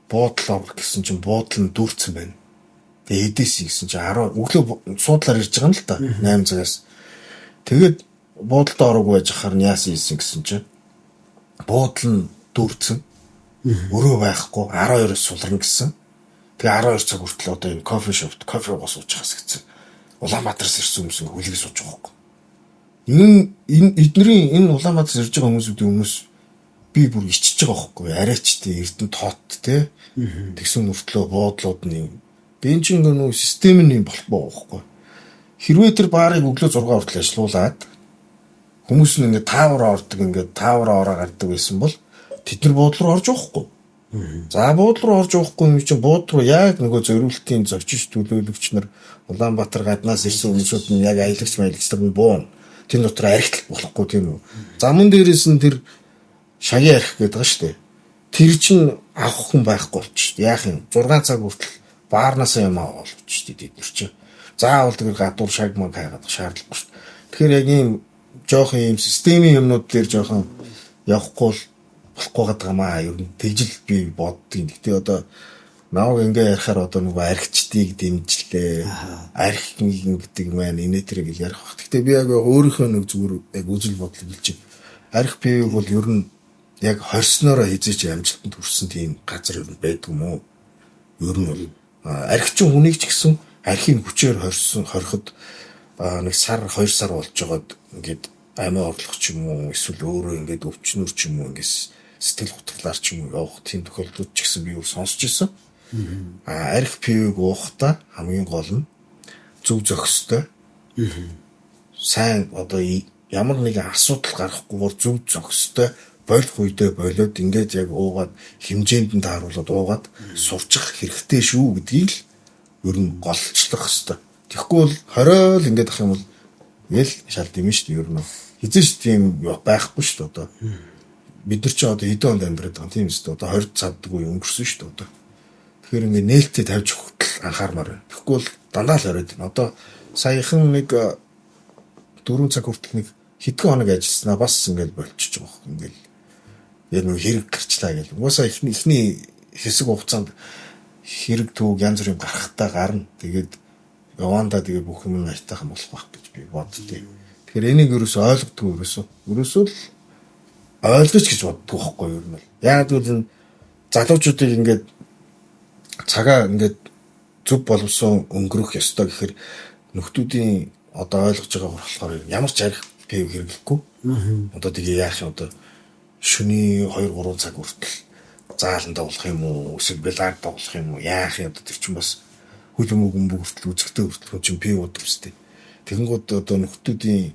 Буудлал ор гэсэн чинь буудлал нь дүүрсэн байна. Тэгээ эдээс гэсэн чинь 10 өглөө суудлаар ирж байгаа юм л да 8 цагаас. Тэгээд буудлалд ороогүй байж хахаар нь яасан гэсэн чинь буудлал нь дүүрсэн. Өөрөө байхгүй 12-оос сулрна гэсэн. Тэгээ 12 цаг хүртэл одоо энэ кофе шопт кофе уугаа сууж хаас гэсэн. Улаанбаатараас ирсэн хүмүүс хүлээж сууж байгаа байхгүй. Эднэрийн энэ Улаанбаатараас ирж байгаа хүмүүсүүдийн хүмүүс би бүр ичиж байгаа байхгүй. Арайчтэй эрдэнэ тоот те. Тэгсэн мөртлөө буудлууд нь бенжин гэнүү систем нь болохгүй байхгүй. Хэрвээ тэр баарыг өглөө 6 хүртэл ажилуулад хүмүүс нь ингээд таавар ордог ингээд таавар ороо гардаг байсан бол тэд нар буудлал руу орж явахгүй. За буудлал руу орж явахгүй юм чинь буудлал руу яг нөгөө зориултын зочид төлөөлөгч нар Улаанбаатар гаднаас ирсэн хүмүүсүүд нь яг аялагч маялагчдад нь буун. Тэр дотор архитал болохгүй тийм үү. Замун дээрээс нь тэр шагийн архи гэдэг байгаа шүү дээ. Тэр чинь авах хүн байхгүй болчих. Яах юм 6 цаг хүртэл баарнаасаа юм авах болчих дээ тэр чинь. Заавал тэр гадуур шаг маг хайгаад шаардлагагүй шүү. Тэгэхээр яг ийм жоохон ийм системийн юмнууд дээр жоохон явахгүй болохгүй гадагмаа ер нь тэгжил би боддгийн. Гэтэ одоо нааг ингээ ярихаар одоо нөгөө архичдыг дэмжлээ. Архин гэдэг маань инээтрийг ярих бах. Гэтэ би яг өөрийнхөө нэг зүгээр яг үзэл бодлыг хэлж байна. Арх бий бол ер нь яг хорсноороо хизээч амжилтанд хүрсэн тийм газар ер нь байдаг юм уу? Ер нь бол архичин хүнийг ч гэсэн архийг хүчээр хориход нэг сар 2 сар болж байгаад ингээд амиа орлох ч юм уу эсвэл өөрөө ингээд өвчнөр ч юм уу ингээд сэтгэл готглаар ч юм уу явах тийм тохиолдлууд ч гэсэн би өөр сонсч ирсэн. Арх пивийг уухта хамгийн гол нь зөв зохистой. Сайн одоо ямар нэгэн асуудал гарахгүйгээр зөв зохистой болох үедээ болоод ингээд яг уугаад хэмжээнд нь тааруулаад уугаад сурчих хэрэгтэй шүү гэдгийг л ер нь голчлох хэвээр. Тэгэхгүй бол хориол ингээд ах юм бол ял шал димэн шүү дээ ер нь. Хизээш тийм байхгүй шүү дээ одоо. Бид нар ч одоо хэдэн онд амьдраад байгаа тийм шүү дээ. Одоо 20 цаддаг үе өнгөрсөн шүү дээ одоо. Тэгэхээр ингээд нээлттэй тавьж өгөхөд анхаармаар байна. Тэгэхгүй бол дандаа л ороод байна. Одоо саяхан нэг 4 цаг хүртэл нэг хэдхэн хоног ажилласнаа бас ингээд болчихж байгаа юм. Ингээд яг нэг хэрэг гарчлаа гэл. Угаасаа ихний хэсэг хугацаанд хэрэг түүг янз бүрийн гарахтаа гарна. Тэгээд явандаа тэгээд бүх юм айтайхан болох байх гэж би боддتي. Тэгэхээр энийг ерөөсөө ойлгохгүй ерөөсөө л ойлгож гэж боддог байхгүй юу юм бол. Яг л залуучуудыг ингээд цагаа ингээд зөв боловсон өнгөрөх ёстой гэхээр нөхдүүдийн одоо ойлгож байгаа болохоор ямар ч арх пив хэрэглэхгүй. Одоо тэгээ яах юм одоо шөнийн 2-3 цаг хүртэл заалан тоглох юм уу эсвэл билард тоглох юм уу яах юм одоо тэр чинь бас хөлөмөг өмбөг хүртэл үзэхтэй хүртэл чинь пив уудаг үстэй. Тэгэнгүүт одоо нөхдүүдийн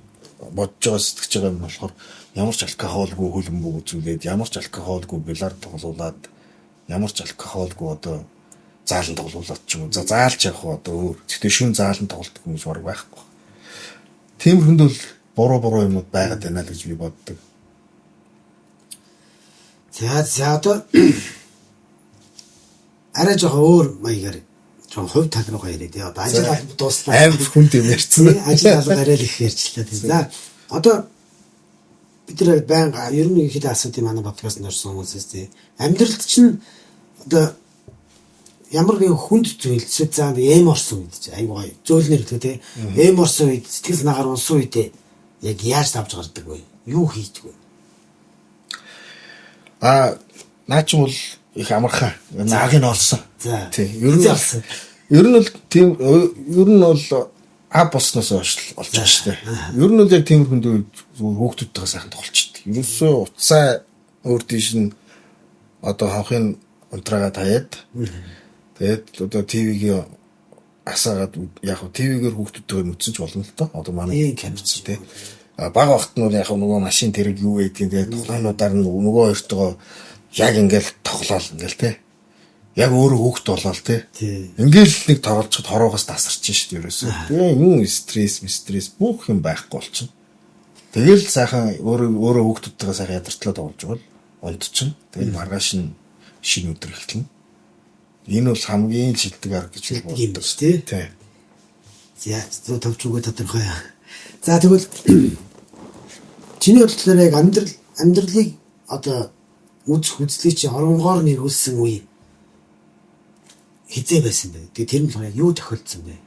бодож байгаа сэтгэж байгаа юм болохоор ямар ч алкогольгүй хөлбөмбөг үзүүлээд ямар ч алкогольгүй билард тоглуулад ямар ч алкогольгүй одоо заалан тоглуулад ч юм уу. За заалж явах одоо өөр. Гэтэ шүн заалан тоглолт хүмүүс бараг байхгүй. Тиймэрхэнд бол буруу юмуд байгаад байна л гэж би боддог. За одоо арай жоохон өөр маягаар жоохон хувь тал руугаа ирээд яа. Одоо ажил алба дуусна. Амар хүн юм ярьсан. Ажил алба арай л их ярьчлаа тийм. За одоо бид нар байнга ер нь их л асуудыг манай подкастт орсон хүмүүсээс тийм. Амьдралд чинь одоо ямар нэгэн хүнд зүйл зам эм орсон үед чинь айгуу зөөлнөр гэдэг тийм. Эм орсон үед сэтгэл нагаар унсан үед яг яаж давж гардаг вэ? Юу хийдэг вэ? Наа чи бол их амархан. Нааг нь олсон. За. Тий. Ер нь олсон. Ер нь бол тийм ер нь бол босноос олж байгаа шүү дээ. Ер нь бол яг тийм хүнд хүүхдүүдтэйгээ сайхан тоглолчихдээ. Ерөөсөө утсаа өөр тийш нь одоо хонхын унтраагаа таяад тэгээд одоо ТV-г асаагаад яг ТV-гээр хүүхдүүдтэйгээ нүцэн ч болно л доо. Одоо манай камерч тий. Бага вахт нь яг нөгөө машин тэрэг юу гэдгийг тэгээд тухайнуудаар нь нөгөө хоёртойгоо яг ингээл тоглоал ингээл тий. Яг өөрөө хүүхд болоод тий. Ингээл нэг тоглолцоход хороогоос тасарч шүү дээ ерөөсөө. Тэгээ юм стресс бүх юм байхгүй болчихно. Тэгэл сайхан өөрөө хүүхдүүдтэйгээ сайхан ядарчлаа тоглож байгаа л ондчихно. Тэгэл маргааш нь шинэ өдөр эхэлнэ. Энэ бол хамгийн шилдэг арга гэж боддог шүү тий. За төвч үгүй тодорхой. За тэгвэл чиний бодлоор яг амьдралыг одоо үзлийг чи оронгоор нэрвүүлсэн үе хизээ байсан бэ? Тэгээ тэр нь яг юу тохиолдсон бэ?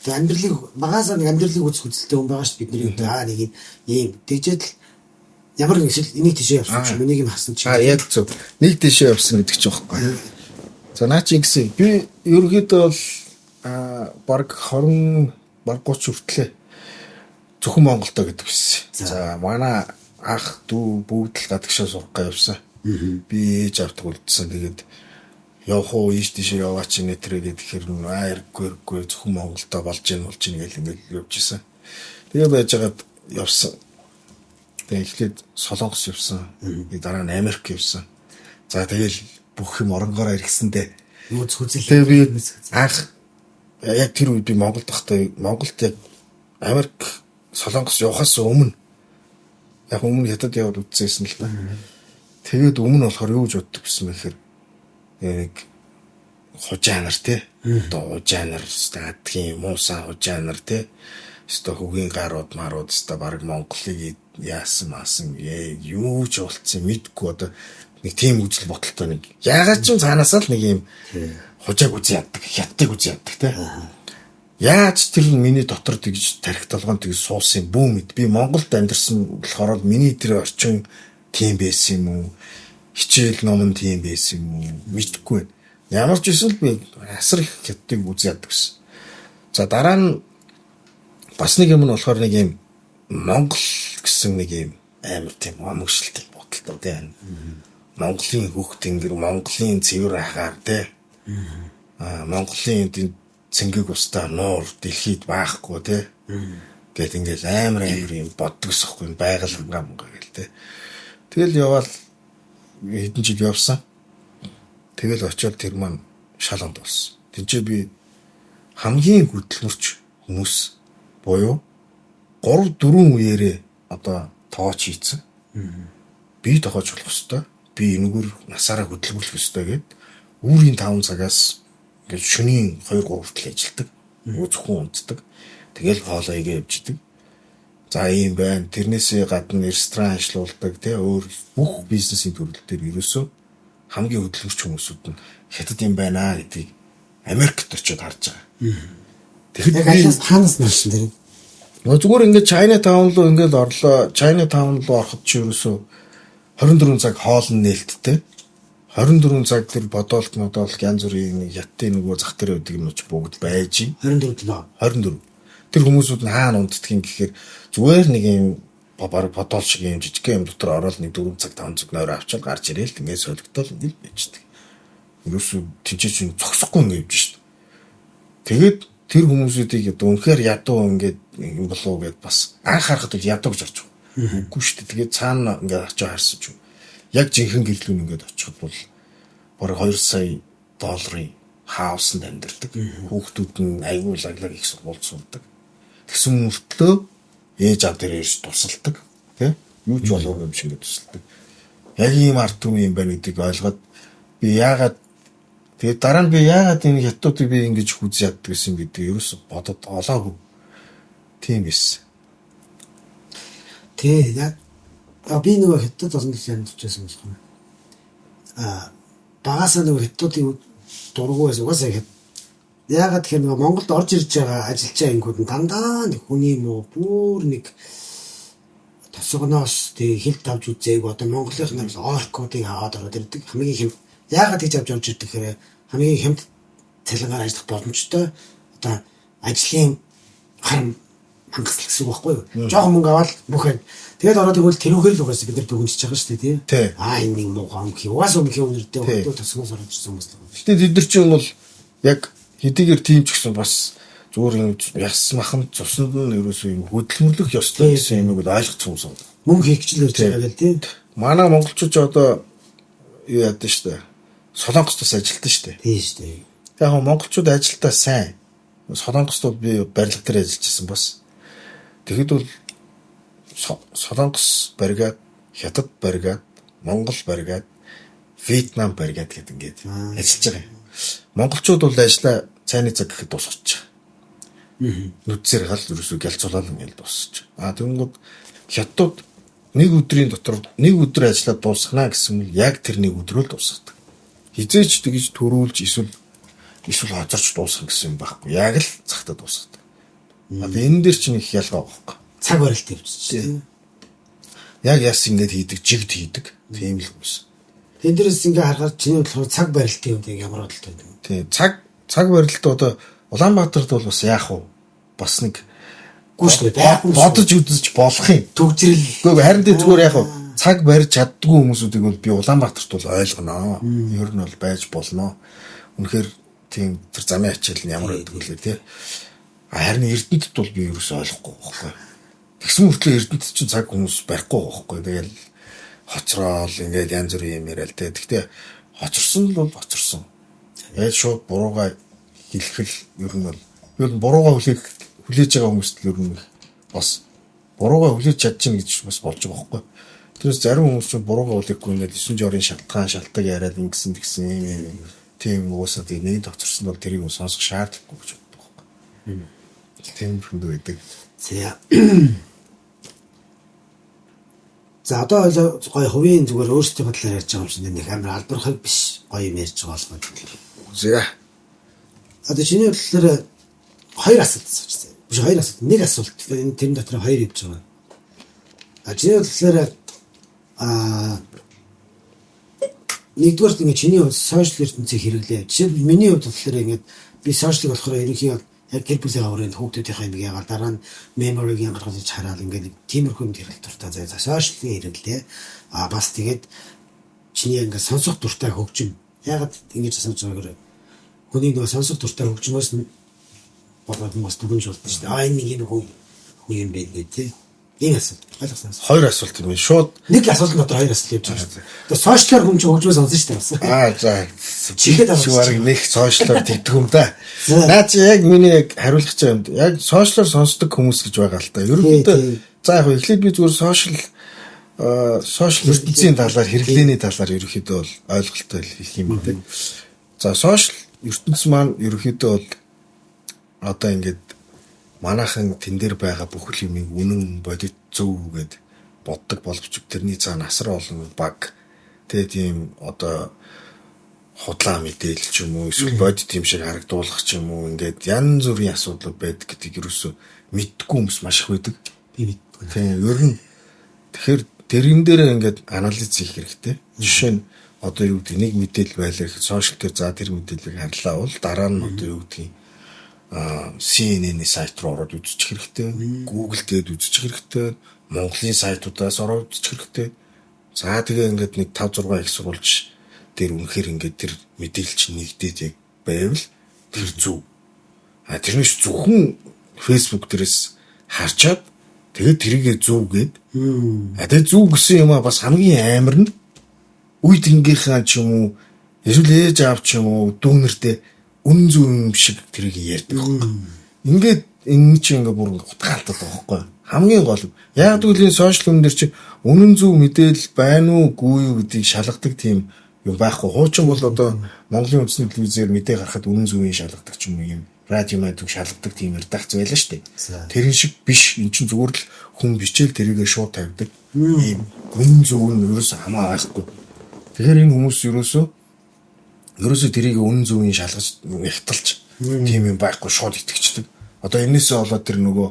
Тэгээ багасаа амьдралыг үзэх үзэлтэй хүн байгаа шүү бидний нэг ийм тэгжээд л ямар нэг эсвэл энийг тийшээ явсан ч энийг юм хасан чи. Яг зөв. Нэг тийшээ явсан гэдэг ч байхгүй. За наа чи ингэсэн. Би ерөөхдөө бол баг 30 хүртлээ зөвхөн Монголдоо гэдэг байсан. За манай ах дүү бүгд л гадагшаа сурах гэж явсан. Би ээж автаг үлдсэн. Тэгээд явах уу ийш тийшээ яваач нэтэрээ гэхээр эрггүй зөвхөн Монголдоо болж ийн гэл ингээл явж исэн. Тэгээ байж байгаад явсан. Тэгээ эхлээд Солонгос явсан. Дараа нь Америк явсан. За тэгэл бүх юм оронгороо иргэсэндээ. Тэгээ би анх яг тэр үед би Монголд байхдаа Монголд яг Америк Солонгос явахаас өмнө яг өмнө хятад яваад үзсэн л да. Тэгээд өмнө болохоор юу гэж боддог гэсэн мэхээр нэг хужаанар тий. Одоо хужаанар стадгийн муусан хужаанар тий. Өстө хөгийн гарууд марууд өстө баг Монголыг яасан юу ч болцсон мэдгүй одоо нэг тийм үзэл бодолтой нэг ягаад ч цаанаасаа л нэг юм хужааг үзий яддаг хятадыг үзий яддаг тий. Яаж тэр миний дотор тэгж тархи толгойн тэгж суусан бүү мэд би Монголд амьдарсан болохоор миний тэр орчин тийм байсан юм уу хичээл ном нь тийм байсан юм уу мэдгүй байна. Ямар ч юм би асар их хятадыг үзий яддаг гэсэн. За дараа нь бас нэг юм нь болохоор нэг юм Монгол гэсэн нэг юм амар тийм амгшилтэй бодолтой тийм. Монголын хүүхд ингэр Монголын цэвэр ахаар тийм. Монголын цэнгэг устаа нуур дэлхийд баахгүй тий. Гэт ингээл амар юм боддогсохгүй байгаль хамгаамга гэл тий. Тэгэл яваал хэдэн жил явсан. Тэгэл очиод тэр маань шалганд болсон. Тинчээ би хамгийн хөдөлмөрч хүмүүс буюу 3 4 үеэрээ одоо тооч хийцэн. Би тоож болох хэвээр. Би энэгээр насаараа хөдөлгүүлэх хэвээр гээд үүрийн 5 цагаас ингээд шөнийн 2 3 хүртэл ажилладаг. Зөвхөн унтдаг. Тэгэл хоолоо игээ явждаг. За ийм байна. Тэрнээсээ гадна ресторан ажиллаулдаг тий өөр бүх бизнесийн төрөл дээр ерөөсөө хамгийн хөдөлгөгч хүмүүсүүд нь хятад юм байна гэдгийг Америкт очиод харж байгаа. Тэгэхээр хаанаас нэрсэн тэр? Зүгээр ингээд Chinatown руу ингээд орлоо. Chinatown руу ороход чи ерөөсөө 24 цаг хоолн нээлттэй. 24 цаг тэр бодоолт янз бүрийн ятты нөгөө зах дээр үүдэг юм ч бүгд байж. 24. Тэр хүмүүсүүд нь хаана унтдгийг гэхээр зүгээр нэг юм бодоол шиг юм жижиг юм дотор ороод нэг 4 цаг 5 цаг нойр авчаад гарч ирээл ингээд солигдол ингээд байждаг. Ерөөсөө тэнцээч зогсохгүй ингээд явж шít. Тэгээд тэр хүмүүсүүдийг одоо үнэхээр ядуу ингээд юм болов уу гэд бас анх харахад ядуу гэж орж байгаа. Үгүй шүү дээ. Тэгээд цаана ингээд очиж харсан ч юм. Яг жинхэнэ гэрлүүн ингээд очиход бол бараг 2 сая долларын хаусанд амьдардаг. Хүүхдүүд нь аягүй лаглаг их сургууль сурдаг. Тэгсэн мөртлөө ээж аав дээр ирж тусалдаг. Тэ? Юу ч болов юм шиг тусалдаг. Яг ийм арт түмэн юм байна гэдгийг ойлгоод би яагаад тэгээд дараа нь би яагаад энэ хятадуудыг би ингэж хүз яддаг гэсэн гэдэг ерөөсө бодод олоогүй. Тийм байсан. Тэг яг би нөгөө хятад олон гэж амьдчихсан юм шиг. Багасаа нөгөө хятадуудын дургу байсан. Угаасаа яагаад тэгэхээр нөгөө Монголд орж ирж байгаа ажиллаж байгаа ингүүд нь дандаа нэг хүний муу бүр нэг тосгоноос тэг хилд авч үзээг одоо Монголынхнаар оркуудыг аваад ороод ирдэг. Хамгийн хэм яагаад гэж авч орж ирдэг гэхээр хамгийн хямд цалингаар ажиллах боломжтой одоо ажлын харам хангалттай гэсэн үг байхгүй юу? Жохон мөнгө аваад бүхэн. Тэгээд ороод игэл тэрүүгээр л угаасаа бид нар дүгнжиж байгаа шүү дээ тий. Энэ нэг муухай юм хий. Угаасаа өмнөх өнөртэй хөдөө тосгоноос орж ирсэн хүмүүс л. Гэтэ тэд нар чинь бол яг хэдийгээр тийм ч гэсэн бас зүгээр юм яс маханд цуснд нь ерөөсөө юм хөдөлмөрлөх ёстой гэсэн юмыг ойлгоцсон хүмүүс байна. Мөнгө хийх гэж л ирж байгаа гэл тий. Манай монголчууд одоо юу яадаг штэ. Солонгост бас ажилтдаг штэ. Тийм штэ. Яг нь монголчууд ажилтаа сайн. Солонгост бол би барилга дээр ажиллаж байсан бас. Тэгэхэд бол Солонгос баригад, Хятад баригад, Монгол баригад, Вьетнам баригад гэдэг ингээд ажиллаж байгаа юм. Монголчууд бол ажлаа цайны цаг гэхэд дуусгачих. Нүдсээр гал ерөөсөө гялцуулаад ингээд дуусчих. Тэгэнгүүт Хятадууд нэг өдрийн дотор нэг өдөр ажиллаад дуусгана гэсэн нь яг тэр нэг өдрөө л дуусгадаг. Хизээч тэгж төрүүлж эсвэл хазарч дуусгах гэсэн юм байхгүй. Яг л цагтаа дуусгадаг. Энэ дээр чинь их ялгаа байхгүй. Цаг барилт явуулчих. Яг яс ингэж хийдэг, жигд хийдэг. Тийм л хүмүүс. Тэндээс ингээ харахад чиний болохоор цаг барилтын үед ямар бодолтой вэ? Тийм цаг барилт одоо Улаанбаатарт бол бас яах вэ? Бас нэг гүйшнэ бодож үзэж болох юм. Төгжрэл. Гэхдээ харин тэ зүгээр яах вэ? Цаг барьж чаддгүй хүмүүсүүдийг бол би Улаанбаатарт бол ойлгоно. Ер нь бол байж болно. Үнэхээр тийм тэр замын ачаал нь ямар байдаг вэ тий. Харин Эрдэнэтэд бол би ерөөсөй ойлгохгүй байхгүй. Тэгсэн мөртлөө Эрдэнэтэд чинь цаг хүмүүс барихгүй байхгүй. Тэгэл хоцрол ингээд янз бүрийн юм яриад тий. Гэхдээ хоцорсон л бол хоцорсон. Яаж шууд буруугаа хэлэхэл ер нь бол буруугаа хүлээж байгаа хүмүүст л ер нь бас буруугаа хүлээж чадчихна гэж бас болж байгаа байхгүй. Тэрс зарим хүмүүс чинь буруугаа хүлээхгүй ингээд 9 жорын шалтгаан яриад ингэсэн тэгсэн юм тийм уусаа тийм нэг доцорсон бол тэрийг сонсох шаардлагагүй гэж боддог байхгүй. Тийм хүнд байдаг. За одоо гоё хувийн зүгээр өөрсдийн бодлоор ярьж байгаа юм шиг нэг амар албархаг биш гоё юм ярьж байгаа болохгүй. За. Одоо чиний бодлоор хоёр асуулт асуусан. Биш хоёр асуулт, нэг асуулт. Энэ тэр дотор хоёр явж байгаа. Чиний бодлоор нэгдүгээр ингэ чиний хувьд сошиал ертөнцийг хэрэглэе. Жишээлбэл миний хувьд болохоор ингэ би сошиалыг болохоор ерөнхийдөө яг гэр бүлийн аврын хүүхдүүдийнхээ юм яагаад дараа нь мемориг гаргаж хараад ингээд тиймэрхүү юм хэрэглэх дуртай. За сошиалыг хэрэглэе. Бас тэгээд чиний ингэ сонсох дуртай хөгжим. Яагаад ингэж асууж байгаагаар хүний нөгөө сонсох дуртай хөгжмөөс нь болоод хүмүүс дүгнж болдог шүү дээ. Энэ нэг хүн юм бэ гэдэг тий. Энэ асуулт ойлгосон. Хоёр асуулт юм шууд нэг асуулт дотор хоёр асуулт явж байгаа шүү дээ. Тэгээ сошиалар хүн чинь хөгжмөө сонсон шүү дээ. За. Чихэд авах нэг сошиалар тэгдэг юм да. Наа чи яг миний яг хариулах гэж юм. Яг сошиалар сонсдог хүмүүс гэж байгаа л та. Ерөнхийдөө за яг эхлээд би зүгээр сошиал ертөнцийн талаар хэрэглээний талаар ерөнхийдөө бол ойлголттой хэлэх юм байна. За сошиал ертөнц маань ерөнхийдөө бол одоо ингээд манайхан тэн дээр байгаа бүхэл юмыг үнэн бодит зөв гэд боддог боловч тэрний цаана асар олон баг тийм одоо худлаа мэдээлэл ч юм уу эсвэл бодит юм шиг харагдуулах ч юм уу ингээд янз бүрийн асуудал байдаг гэдгийг ерөөсөө мэдгүй хүмүүс маш их байдаг. Тийм ер нь тэгэхээр тэрэн дээр ингээд анализ хийх хэрэгтэй. Жишээ нь одоо юу гэдэг нэг мэдээлэл байлаа гэхэд сошиал дээр за тэр мэдээллийг харлаа бол дараа нь одоо юу гэдгийг CNN-ийн сайт руу ороод үзчих хэрэгтэй. Google дээр үзчих хэрэгтэй. Монголын сайтуудаас ороод үзчих хэрэгтэй. За тэгээ ингээд нэг 5 6 их сурвалж дээр үнэхээр ингээд тэр мэдээлэл чинь нэгдээд яг байвал тэр зөв. Тэрнээс зөвхөн Facebook дээрээс харчаад тэгээд тэрийгээ зөв гээд тэгээд зөв гэсэн юм а бас хамгийн амар нь үе тэнгийнхаа ч юм уу эсвэл ээж аав ч юм уу дүүнэртэй үнэн зөв юм шиг тэрийг ярьдаг байхгүй. Ингээд энэ чинь ингээ бүр утгаалтаад байгаа байхгүй. Хамгийн гол яг тэгвэл сошиал юм дээр чи үнэн зөв мэдээлэл байна уугүй юу гэдгийг шалгадаг тийм юм байхгүй. Хуучин бол одоо Монголын үндэсний телевизээр мэдээ гарахад үнэн зөвийг шалгадаг ч юм уу юм радио мэддэг шалгадаг тийм редакц байлаа шүү дээ. Тэрэн шиг биш. Эн чинь зүгээр л хүн бичээл тэрийгээ шууд тавьдаг. Ийм үнэн зөв нь ерөөсөө хамаагүй. Тэгэхээр энэ хүмүүс ерөөсөө тэрийг үнэн зөвийн шалгаж ихталж тийм юм байхгүй шууд итгэждэг. Одоо энээсээ болоод тэр нөгөө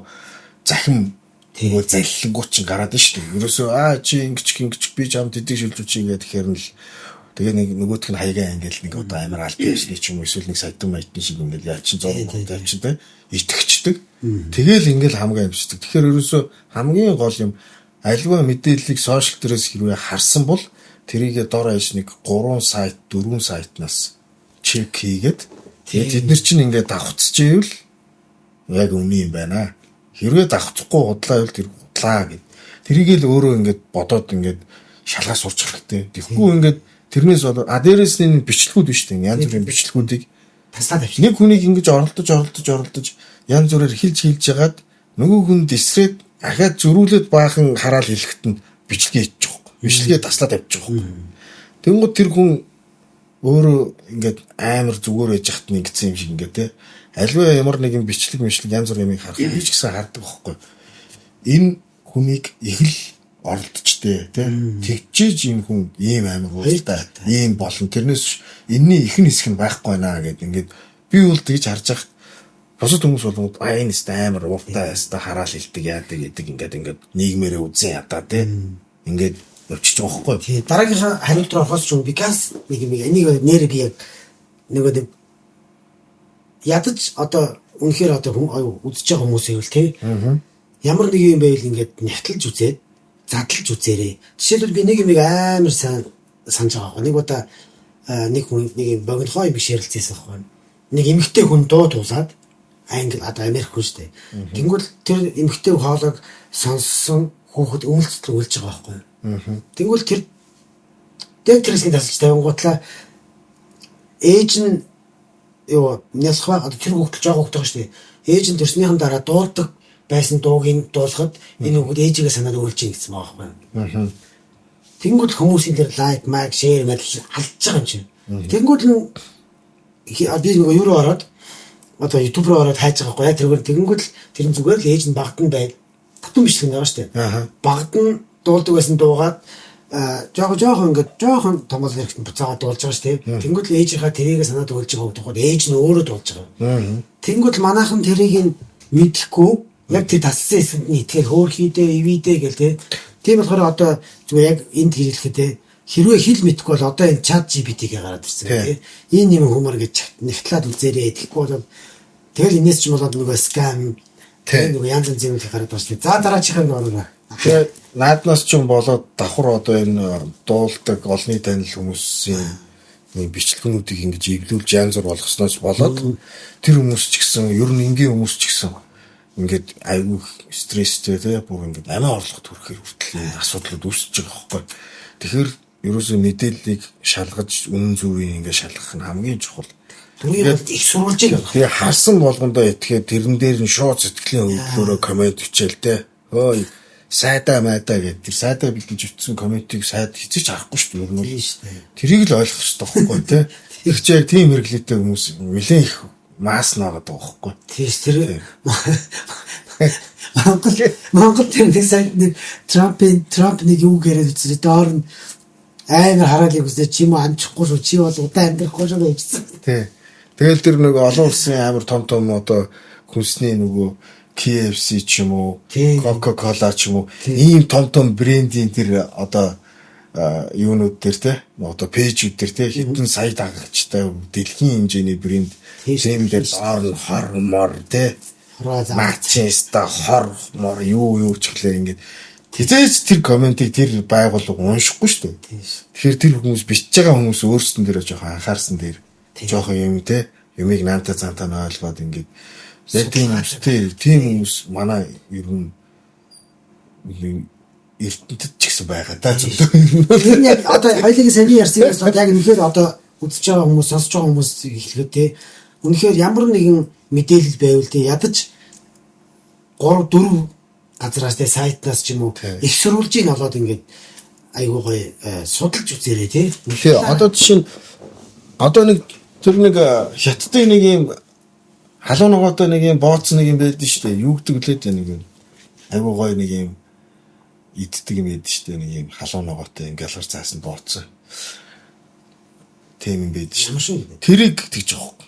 захим нөгөө заллингууд чинь гараад нь шүү дээ. Ерөөсөө чи ингэж би чамд тэдэг шилжүүлж ингээд тэгэхээр нь тэгээ нэг нөгөөх нь хаягаа ингээл нэг одоо амар аль ясны ч юм уу эсвэл нэг садан маятны шиг ингээл яа чин зураг тавьчих тэ итгэждэг. Тэгэл ингээл хамгаа амждаг. Тэгэхээр ерөөсөө хамгийн гол юм альва мэдээллийг сошиал дээрээс хэрвээ харсан бол тэрийгэ дор хаяж нэг 3 сайт 4 сайтнаас чек хийгээд тэгээд тэд нар чинь ингээд давхцчихвэл яг үнэн юм байна. Хэрвээ давхцахгүй худлаа бол тэр худлаа гэд. Тэрийг л өөрөө ингээд бодоод ингээд шалгаж сурч хэрэгтэй. Тэгэхгүй ингээд тэрнээс бол дээрээс нь бичлэгүүд биш үү? Янз бүрийн бичлэгүүдийг таслаад авчих. Нэг хүнийг ингэж оролдож янз бүрээр хэлж ягаад нөгөө хүнд эсрээд ахаад зөрүүлээд баахан хараал хэлэхэд нь бичлэгээ хийчих واخ. Бичлэгээ таслаад авчих واخ. Тэнгууд тэр хүн өөрөө ингээд амар зүгээр байж хат нэгдсэн юм шиг ингээд те. Альва ямар нэгэн бичлэг янз бүрийн юмыг харах гэж гисэн хардаг байхгүй. Энэ хүнийг их л оролдчтэй тий. Тэгжээж юм хүн ийм амар уустай ийм болон тэрнээс энэний их хэсэг нь байхгүй наа гэд ингээд би бол тэгж харж ахт бусад хүмүүс болгоод энэ амар ууртай яста хараал хэлдэг яадаг ингээд нийгмээрээ үзэн ядаа тий. Ингээд явчих жоохгүй. Тий. Дараагийнхаа хариулт руу орохоос ч би газ нэг энийг нэр би яг нөгөө ядаж одоо үнэхээр одоо үзэж байгаа хүмүүсээ бол тий. Ямар нэг юм байвал ингээд нягтлж үзээд задлж үзээрэй. Жишээлбэл би нэг юм амар сайн санаж байгаа. Нэг удаа нэг хүн нэг юм богинохоо юм биш ярилцсан байхгүй. Нэг эмэгтэй хүн дуу туулаад англи одоо Америк хүн штэ. Тэнгүүл тэр эмэгтэй хоолойг сонссон хүүхэд өмөлцөл үлж байгаа байхгүй. Тэнгүүл тэр дээрэсгийн тасалж тавингуутлаа ээж нь ёо нясхаа одоо тэр хүүхэд жоо хүүхэд байгаа штэ. Ээж нь төрснийхэн дараа дуулдаг байсан дуугийн дуулахад энэ хүүхэд ээжигээ санаад ölж ийн гэсэн байгаа байхгүй. Тэнгүүл хүмүүсийн тэр лайк, маг, шеэр мэдл алж байгаа юм чинь. Тэнгүүл нь би нөгөө юу руу ороод одоо YouTube руу ороод хайж байгаа байхгүй. Тэнгүүл тэр нь зүгээр л ээж нь багт нь бай. Татсан бичлэг байгаа шүү дээ. Багт нь дуулдаг байсан дуугаад жоохон томол хэрэгт буцаагаад дуулж байгаа шүү дээ. Тэнгүүл ээжийнхаа тэрийг санаад ölж байгаа тухайд ээж нь өөрөө дуулж байгаа. Тэнгүүл манайхан тэрийг мэдэхгүй яг тэр тассан эсэнд нь итгэл хөөрхийдээ ивидээ гэл тэ. Тийм болохоор одоо зүгээр яг энд хэлэхэд хэрвээ хэл мэдэхгүй бол одоо энэ чат GPT-гээ гараад ирсэн тийм. Энэ юм хүмүүс ингэж нэгтлээд үзээрэй. Тэгэхгүй бол тэгэл энэс ч болоод нөгөө скам тийм нөгөө янз янз юм гараад байна шүү. За дараачихыг ороо. Тэгээд нааднаас ч юм болоод давхар одоо энэ дуулдаг олонний танил хүмүүсийн нэг бичлэгнүүдийг ингэж эвлүүлж янз бүр болгосноос болоод тэр хүмүүс ч гэсэн ер нь энгийн хүмүүс ч гэсэн ингээд аюу стресстэй тий бүр ингээд амиа орлого төрөхөр хүртэл асуудлууд үүсэж байгаа байхгүй. Тэгэхээр ерөөсөө мэдээллийг шалгаж үнэн зөвийг ингээд шалгах нь хамгийн чухал. Тэгээд их сурвалж байна. Тэгээ харсан болгондоо итгээд тэрэн дээр нь шууд сэтгэлийн хөвлөөрөө комент өчөөл тий. Ой сайдаа майдаа гэдэг тэр сайдаа бэлдэж өчсөн комментиг сайд хизээч харахгүй шүү дээ. Ер нь шүү дээ. Тэрийг л ойлгох хэрэгтэй байхгүй тий. Тэр чинь яг тийм хэрэглээтэй хүмүүс нэлээд их маас наагаад байгаа байхгүй. Тийш тэр Монгол тэр нэг сайд нэг Трамп нэг юу гэрэд үзлээ доор нь амар хараалыг үзээ чи юм амжихгүй шүү чи бол удаан амьдрахгүй шүү гэжсэн. Тий. Тэгэл тэр нэг олон улсын амар том одоо хүнсний нөгөө KFC ч юм уу, Coca-Cola ч юм уу ийм том брендийн тэр одоо юунууд дээр те одоо пэйжүүд дээр те хэдэн сая дагагчтай дэлхийн хэмжээний брэнд тийм дээр хормор те Манчестер хормор юу ч гэхлээр ингээд хизээч тэр комментиг тэр байгууллага уншихгүй шүү дээ. Тэгэхээр тэр хүмүүс бичиж байгаа хүмүүс өөрсдөн дээрээ жоохон анхаарсан дээр жоохон юм те юмыг наамтай цаантаа ойлгоод ингээд яг тийм хүмүүс манай ер нь эрдэнэт ч гэсэн байгаа даа зөвхөн. Тэр яг одоо хоёулын саний ярьснаас яг үнэхээр одоо үзэж байгаа хүмүүс, сонсож байгаа хүмүүс ихлэхэд те үнэхээр ямар нэгэн мэдээлэл байвал те ядаж 3-4 газраас те сайтнаас ч юм уу их сурвалжийг олоод ингээд айгуу гоё судалж үзээрэй те. Тэгэхээр одоо жишээ нь одоо нэг тэр нэг хятадын нэг юм халуун ногоотой нэг юм бооц нэг юм байдаг шүү дээ. Юу гэдэг лээд нэг юм айгуу гоё нэг юм иддэг юм байдаг шүү дээ. Нэг юм халуун ногоотой юм галгар цаасан бооцсон. Тийм юм байдаг шүү. Тэрийг тэгж явах.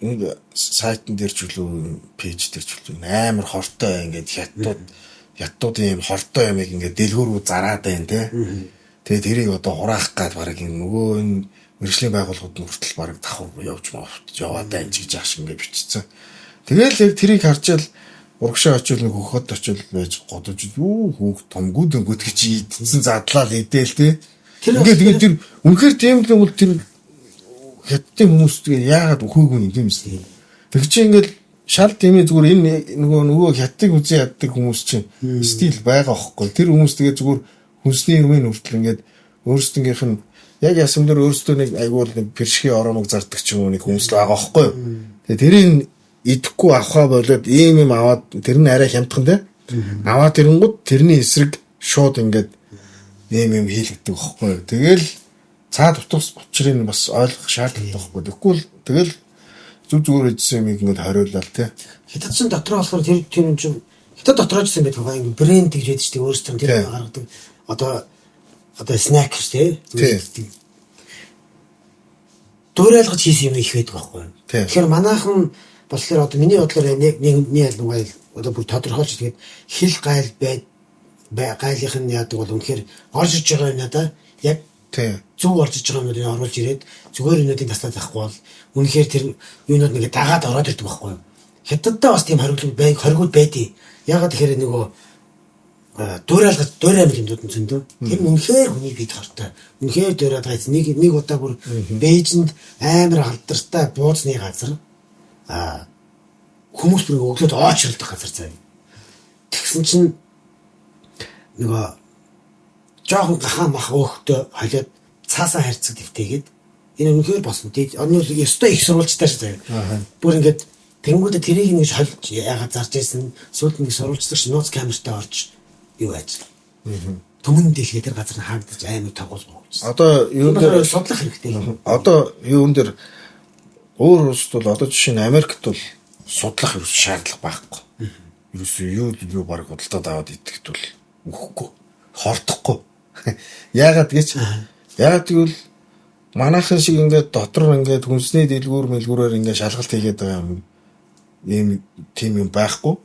Нэг сайтн дээр ч үлээ пэйж дээр ч үлээ амар хортой ингээд хятад хятадуудын юм хортой ямыг ингээд дэлгүүрүү зараад байна те. Тэгээ тэрийг одоо хураах гад баг нөгөө энэ мэргэжлийн байгууллагууд нь хүртэл баг давхар явж яваад байна гэж яаш ингээд бичсэн. Тэгэл яг тэрийг харж ил урагшаа очил нэг хөхөд очил байж годож юу хүүх томгууд өнгөт гэж идсэн задлаа л идээл те. Тэгээд тэр үнэхээр тийм л бол тэр хятадын хүмүүс тэгээ яагаад өхөөгүй юм тийм ээ. Тэг чи ингээд шал тиймээ зүгээр энэ нөгөө хятадыг үзэн яддаг хүмүүс чинь стил байгаа байхгүй. Тэр хүмүүс тэгээ зүгээр хүнсний юмын хүртэл ингээд өөрсдөнгийнх нь яг ясам дээр өөрсдөө нэг айгуул нэг першхийн ороомог зардаг ч юм уу нэг хүмүүс л байгаа байхгүй. Тэгээ тэрийг идэхгүй авахаа болоод ийм юм аваад тэр нь арай хямдхан те. Аваад ирэнгууд тэрний эсрэг шууд ингээд ийм юм хийлгдэг байхгүй. Тэгэл цаад утас учрыг нь бас ойлгох шаардлагатай байхгүй. Тэгэхгүй л тэгэл зүгээр идсэн юм ингээд хориулаад те. Хятад ч дотроо болохоор тэр юм чинь хятад дотроо ч юм байдаг байгаа юм брэнд гэж яддаг чинь өөрсдөө тэр гаргадаг. Одоо снэк шүү дээ. Дуурайлгаж хийсэн юм их байдаг байхгүй. Тэгэхээр манайхан болохоор одоо миний бодлоор нэг ялангуяа одоо бүр тодорхойлж тэгээд хил гайл гайлынх нь яадаг бол үнэхээр орж иж байгаа юм надаа яг зөв орж иж байгаа юмнуудыг оруулж ирээд зүгээр юмнуудыг таслаад байхгүй бол үнэхээр тэр юунууд нэг дагаад ороод ирдэг байхгүй. Хятадтай бас тийм хоригуд байдیں۔ Ягаад тэгэхээр нөгөө дуурайлгаж дуураймал юмнууд нь зөндөө. Тэр нь үнэхээр хүний бид хортой. Үнэхээр дуурайд гайц нэг удаа бүр Бээжинд амар халдартай бууцны газар хүмүүс бүрийг өглөөд оочролдог газар заяа. Тэгсэн чинь нөгөө жоохон гахаа мах өөхтөө холиод цаасаа харьцаг дэвтэйгээд энэ үнэхээр босно. Оны ёстой их сурвалжтай шүү заяа. Бүр ингээд тэнгуудэ тэрийг нэг холж яагаад зарж ирсэн сүүлд нэг сурвалжлагч нууц камертай орж юу ажил. Түмэн дэлхий тэр газар нь хаагдаж аймаг тагуулсан. Одоо юу дээр судлах хэрэгтэй. Одоо юун дээр өөр улсд бол одоо жишээ нь Америкт бол судлах ерөөс шаардлага байхгүй. Ерөөс юу баг худалдаад аваад идэхэд бол өгөхгүй. Хордохгүй. Яагаад гэж гэвэл манайхан шиг ингээд дотор ингээд хүнсний дэлгүүрээр ингээд шалгалт хийгээд байгаа юм. Ийм тийм юм байхгүй.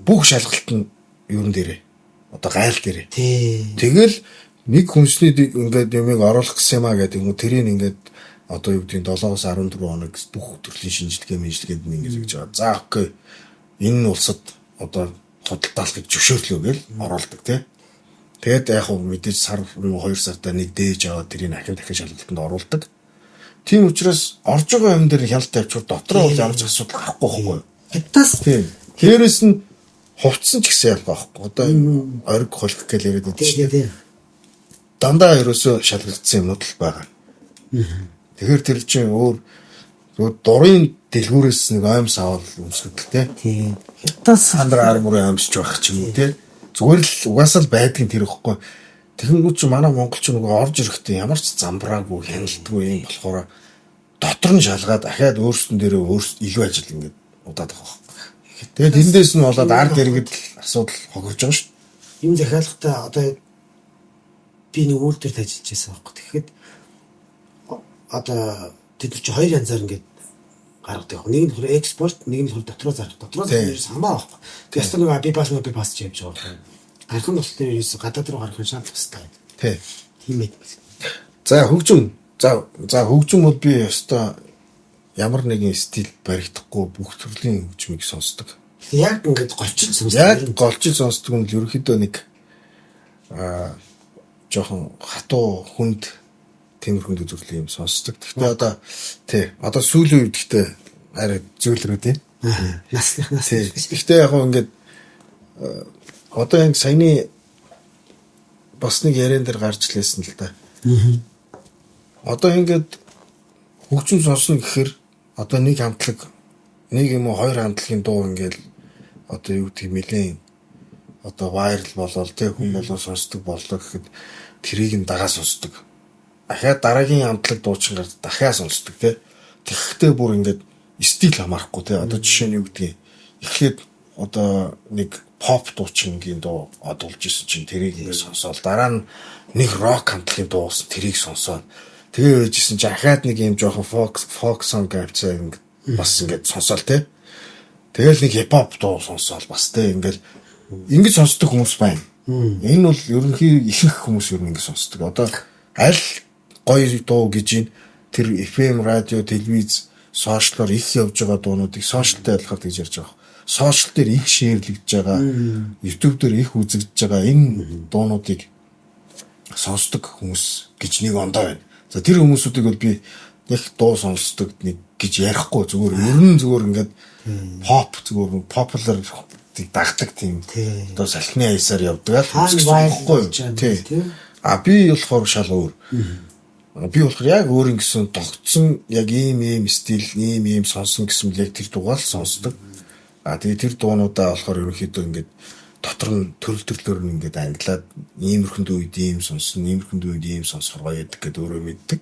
Бүх шалгалт нь юун дээрээ. Одоо гайл дээрээ. Тэгэл нэг хүнсний ингээд юмыг оруулах гэсэн юм аа гэдэг юм. Тэрийг ингээд одоо юу гэдэг нь 7-аас 14 хоног бүх төрлийн шинжилгээнд ингээд гэж байгаа. За окей. Энэ улсад одоо худалдаалахыг зөвшөөрлөө гэл оруулдаг тий. Тэгээд яг хөө мэдээж сар 2 сартаа нэг дээж аваад тэрийг дахин шалгалтанд оруулдаг. Тийм учраас орж байгаа юм дээр хяналт тавьчихвал дотроо бол ямар ч асуудал гарахгүй байхгүй. Хятадас тийм. Тэрээс нь хувцсан ч гэсэн ялгаа байхгүй. Одоо ориг холих гэж яриад байдаг шүү дээ. Дандаа ерөөсөө шалгагдсан юмнууд л байгаа. Тэгэхээр тэр чинь өөр дурын дэлгүүрээс нэг оймс авал өмсгөлтэй. Тийм. Хятадас андраа армурын оймсч байх ч юм уу тий. Зүгээр л угаасаа л байдгийн тэр ихгүй. Тэгэнгүүт чи манай монголч нөгөө орж ирэхдээ ямар ч замбраагүй хяналтгүй юм болохоор дотор нь шалгаад дахиад өөрсдөн дээрээ илүү ажил ингээд удаад байгаа байхгүй. Тэгээд эндээс нь болоод ард иргэд асуудал хогорж байгаа шүү дээ. Юм захиалгатай одоо би нэг үйлдвэрт ажиллаж байсан байхгүй. Тэгэхэд одоо тэд чи хоёр янзаар ингээд гаргадаг. Нэг нь болохоор экспорт, нэг нь болохоор дотроо зарах. Дотроо зарах хамаа байхгүй. Тэгээс нэг би бас ч явж байгаа. Гарах нь болохоор ерөөс гадаад руу гарах шаардлага хэрэгтэй. Тийм ээ. За хөгжим. За хөгжим бол би өстой ямар нэгэн стил баригдахгүй бүх төрлийн хөгжмийг сонсдог. Яг ингээд голчил сонсдог. Яг голчил сонсдог нь л ерөөхдөө нэг жоохон хатуу хүнд тиймэрхүү төрлийн юм сонсдог. Гэхдээ одоо сүүлийн үед гэхдээ арай зөөлрөөд юм. Насныхнаас. Гэхдээ яг ингээд одоо энэ саяны бас нэг яриан дээр гарч лээсэн л да. Одоо ингээд хөгжим сонсно гэхээр одоо нэг хамтлаг нэг юм уу хоёр хамтлагийн дуу ингээд одоо юу гэдэг нэлээд одоо вайрал болол тэ хүн болоо сонсдог боллоо гэхэд тэрийг нь дагаа сонсдог. Дахиад дараагийн хамтлаг дуучин гард дахиад сонсдог тий. Тэгэхдээ бүр ингээд стил хамаарахгүй тий. Одоо жишээ нь юу гэдгийг эхлээд одоо нэг pop дуучингийн дуу одуулж исэн чинь тэрийг ингээд сонсоол дараа нь нэг rock хамтлагийн дуу уусан тэрийг сонсоод тэгээ байжсэн чинь дахиад нэг юм жоохон folk song авцаа ингээд бас ингээд сонсоол тий. Тэгэл нэг hip hop дуу сонсоол бас тий ингээд Ингэж сонсдог хүмүүс байна. Энэ бол ерөнхий ихэнх хүмүүс ер нь ингэж сонсдог. Одоо аль гоё дуу гэж ийн тэр FM радио, телевиз, сошиалор их явж байгаа дуунуудыг сошиалтай ялгахад гэж ярьж байгаа. Сошиал дээр их шеэрлэгдэж байгаа, YouTube дээр их үзэгдэж байгаа энэ дуунуудыг сонсдог хүмүүс гэж нэг ондоо байна. За тэр хүмүүсүүдийг бол би яг дуу сонсдог нэг гэж ярихгүй зүгээр ер нь зүгээр ингээд pop зүгээр popular дагдаг тийм одоо салхины аясаар явдаг байхгүй тий. А би болохоор шал өөр. Би болохоор яг өөр ингэсэн тогтсон яг ийм стил ийм сонсон гэсэн мэл яг тэр дуугаар сонсдог. А тэгээ тэр дуунуудаа болохоор ерөнхийдөө ингээд дотор нь төрлөөр нь ингээд англиад иймэрхэн үед ийм сонсон, иймэрхэн үед ийм сонсохор гоё яадаг гэдээ өөрөө мэддэг.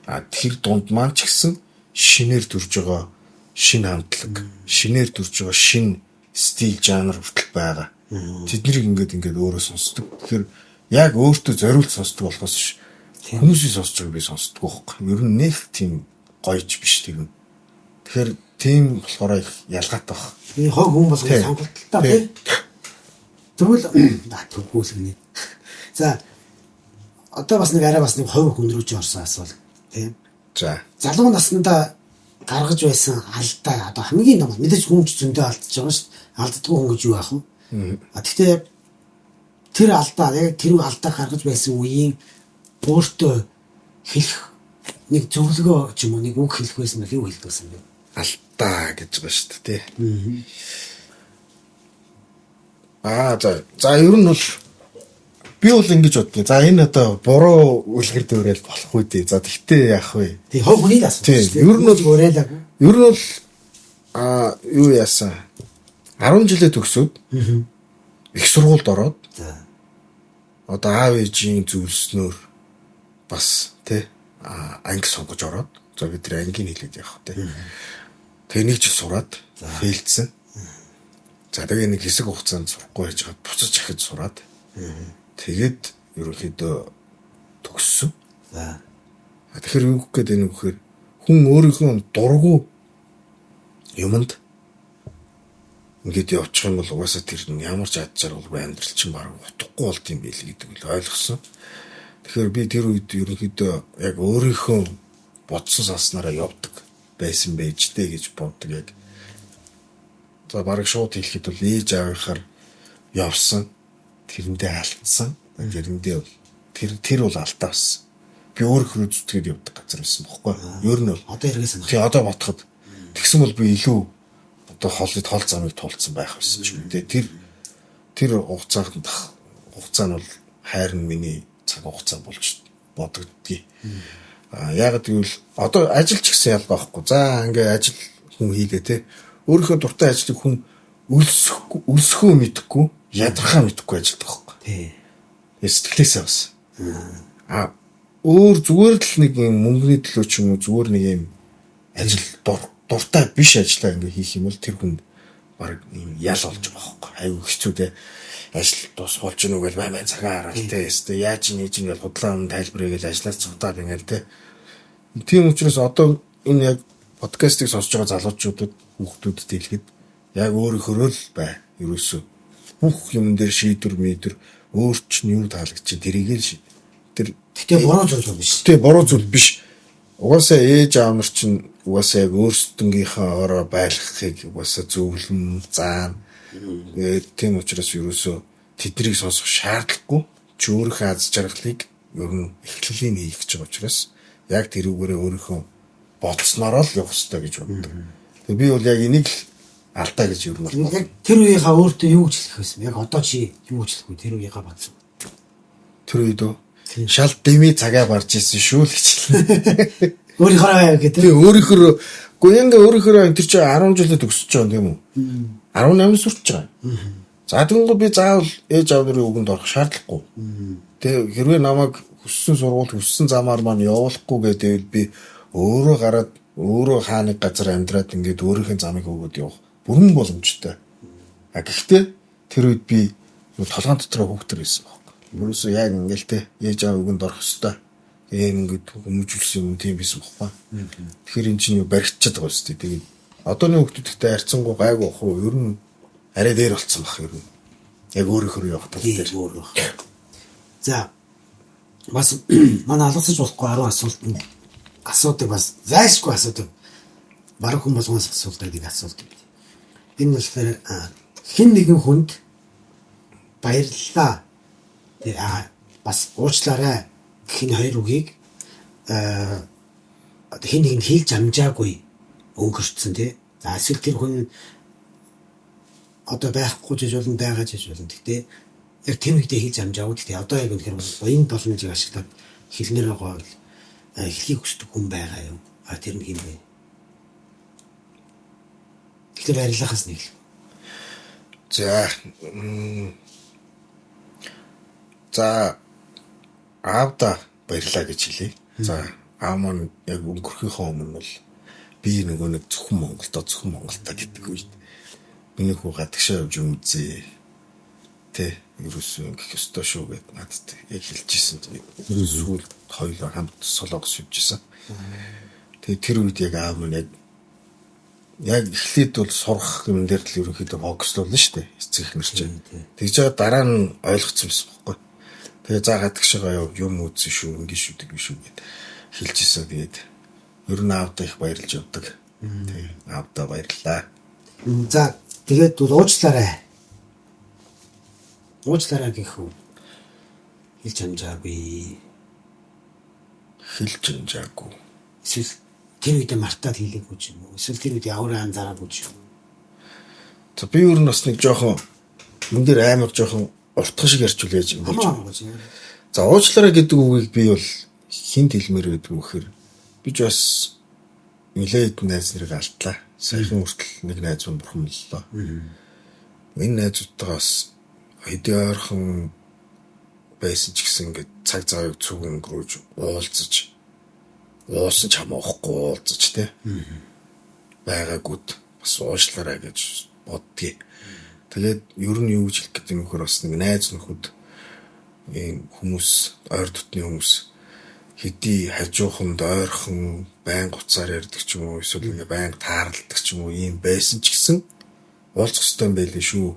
А тэр дунд маань ч гэсэн шинээр төрж байгаа шинэ хамтлаг, шинээр төрж байгаа шинэ стил жанр хүртэл байгаа. Тэднийг ингээд өөрөө сонсдог. Тэгэхээр яг өөртөө зориулж сонсдог болохоос ш. Хүмүүсийг сонсож байгааг би сонсдог байхгүй. Ер нь нэг тийм гоёж биш тэр нь. Тэгэхээр тийм болохоор их ялгаатай баг. Энэ хог хүн болгох сонголттой тий. Тэгвэл төгөөсгний. За одоо бас нэг арай бас нэг хувь хүндрүүлж орсон асуул тий. За залуу наснда гаргаж байсан алдаа одоо хамгийн том мэдээж хүн ч зөндөө алдаж байгаа шүү дээ. Алддаггүй хүн гэж юу яах вэ? Гэхдээ тэр алдаа яг тэр алдаа гаргаж байсан үеийн өөртөө хэлэх нэг зөвлөгөө ч юм уу нэг үг хэлэх байсан байх юу хэлдэг байсан бэ? Алдаа гэж байгаа шүү дээ тий. За ер нь бол би бол ингэж боддیں۔ За энэ одоо буруу үлгэр дүүрэл болох үү дээ. За тэгтээ яах вэ? Тий хог хүний асуулт шүү дээ. Ер нь бол уриалаагүй. Ер нь бол юу яасан? 10 жилээ төгсөөд их сургуульд ороод одоо аав ээжийн зөвлснөөр бас тий анги сонгож ороод за бид тэр ангийн хэлээд явах тий. Тэгээ нэг жил сураад фейлдсэн. За тэгээ нэг хэсэг хугацаанд сурахгүй байж хаад буцаж ахиж сураад тэгээд ерөнхийдөө төгссөн. За тэгэхээр юу гэх гээд энэ вөхөр хүн өөрийнхөө дургу юмд ингээд явчих юм бол угаасаа тэр нь ямар ч ад жаргалгүй амьдрал чинь баг утгагүй болд юм байл гэдэг л ойлгосон. Тэгэхээр би тэр үед ерөнхийдөө яг өөрийнхөө бодсон санснараа явдаг байсан байж дээ гэж боддог яг. За баг шууд хэлэхэд бол ээж аавынхаар явсан. Тэрэндээ алдсан. Тэрэндээ бол тэр бол алдаа болсон. Би өөрөөр зүтгээд явдаг газар байсан бохоггүй. Ер нь бол одоо эргээ санах. Тий одоо ботход тэгсэн бол би илүү одоо хол замыг тулцсан байх байсан ч юм. Тэр хугацаанд нь бол хайр нь миний цаг хугацаа болж бодогддгийг. Яг гэвэл одоо ажиллаж гисэн ялгаа байхгүй. За ингээ ажил хүн хийлээ те. Өөрийнхөө дуртай ажлыг хүн өлсөхөө мэдэхгүй, ядрахаа мэдэхгүй ажилладаг байхгүй. Тий. Сэтгэлээсээ бас. Өөр зүгээр л нэг юм мөнгөний төлөө ч юм уу зүгээр нэг юм ажил дуртай биш ажиллаа ингээ хийх юм бол тэр хүн баг юм ял болж байгаа байхгүй. Аюу хэцүү те. Ажил тус болж гэнэ үгүй бай цагаа хараад те. Яаж нээж ингээл худлаа тайлбарыг л ажиллаж цугтаад ингээл те. Тийм учраас одоо энэ яг подкастыг сонсож байгаа залуучуудад хүүхдүүдэд хэлэхэд яг өөрийнхөө л бай. Ерөөсөө бүх юм дээр шийдвэр өөрч нь юу таалагдчих тэрийг л шийд. Тэр тэгтээ буруу зүйл биш. Тэгтээ буруу зүйл биш. Угаасаа ээж аав нар чинь угаасаа яг өөрсдөнгийнхээ ороо байлгахыг угаасаа зөвлөн заана. Тийм учраас ерөөсөө тэднийг сонсох шаардлагагүй. Чи өөрийнхөө аз жаргалыг ер нь эхлэлийн хийх гэж байгаа учраас яг тэрүүгээрээ өөрийнхөө бодснороо л явах хэрэгтэй гэж боддог. Тэгээ би бол яг энийг л алдаа гэж юу юм бол. Яг тэр үеийнхаа өөртөө юу гэж хэлэх байсан? Яг одоо чи юу гэж хэлэх вэ? Тэр үеийнхаа бодсон. Тэр үед шал дэмий цагаа барж ирсэн шүү л гэж хэлсэн. Өөрийнхөө гэдэг. Тэгээ өөрийнхөө өөрийнхөө тэр чинь 10 жилээ төгсөж байгаа юм тийм үү? 18 сурч байгаа. За тэгвэл би заавал ээж аав нарын үгэнд орох шаардлагагүй. Тэгээ хэрвээ намайг хүссэн сургууль хүссэн замаар маань явуулахгүй гэдэг би өөрөө гараад өөрөө хааны газар амьдраад ингээд өөрийнхөө замыг өгөөд явах бүрэн боломжтой. Гэхдээ тэр үед би толгойн дотроо хөөгтөр байсан байхгүй. Юусэн яг ингээл те ээж аав үгэнд орох хэвээр ингээд хүмүүжүүлсэн юм тийм байсан байхгүй. Тэгэхээр эн чинь баригдчихад байгаа шүү дээ. Тэгээд одооны хүмүүсттэй харьцангуй гайгүй ах уу ер нь арай дээр болцсон баг ер нь. Яг өөрөөр явах тал дээр. өөр. За бас манай алгасаж болохгүй 10 асуудаг бас зайлшгүй асуудаг. Бараг хүн болгоноос асуудаг нэг асуудаг. Энэ болохоор хэн нэгэн хүнд баярлалаа. Бас уучлаарай гэх энэ хоёр үгийг хэн нэг нь хэлж амжаагүй өнгөрцөн тий. За эсвэл тэр хүн одоо байхгүй ч болно байгаа ч болно. Гэхдээ яг тэр үедээ хийж амжаагүй. Гэхдээ одоо яг үнэхээр энэ боломжийг ашиглаад хэлнээр байгаа бол эхлэх хүсдэг хүн байгаа юм. Тэр нь хин бэ? Тэгэхээр баярлахаас нэг л. За аавда баярлаа гэж хэлье. За аав маань яг өнгөрөхийнхөө өмнө бол би нэг зөвхөн Монголдоо гэдэг үед миний хүү гадагшаа явж үзье. Тэ ерөөсөө гэх ёстой шүү гэд надад яг хэлжсэн. Ерөөсөө хоёулаа хамт солонгос явжсэн. Тэгээ тэр үед яг аав маань яг эхлээд бол сурах юм дээр л ерөнхийдөө фокуслуулна шүү дээ. Эцэг нэр чинь. Тэгж байгаа дараа нь ойлгоцсон байсан байхгүй. Тэгээ за гадагшаа юм үзсэн шүү, ингэ шүү гэдэг шүү гэд хэлжсэн. Тэгээд ер нь аавдаа их баярлж явдаг. Тэгээ аавдаа баярлаа. За тэгээд уучлаарай. Уучлаарай гэх үү? Хэлж амжаагүй. Эсвэл тэр үедээ мартаад хийлээгүй ч юм уу? Эсвэл тэр үедээ авраа анзаараагүй ч юм уу? За би өөр нь бас нэг жоохон энэ дээр амар жоохон уртхан шиг ярьж үлээж юм болж байна. За уучлаарай гэдэг үгийг би бол хинт хэлмээр байдаг вэ гэхээр би ч бас нэлээд найз нарыг алдлаа. Саяхан хүртэл нэг найз минь бурхамллаа. Энэ найзуудтайгаас хэдийн ойрхон байсан ч гэсэн ингээд цаг завыг цуг өнгөрөөж уулзаж уусан ч хамаахгүй уулзаж тэ байгаагүйд бас уушлаарай гэж боддгийг. Тэгээд ер нь юу гэж хэлэх гэдэг юм хөр бас нэг найз нөхөд ийм хүмүүс ойр дотны хүмүүс хэдий хажууханд ойрхон байн уцаар ярьдаг ч юм уу эсвэл ингээ байн таарладаг ч юм уу ийм байсан ч гэсэн уулзах хэрэгтэй юм байлээ шүү.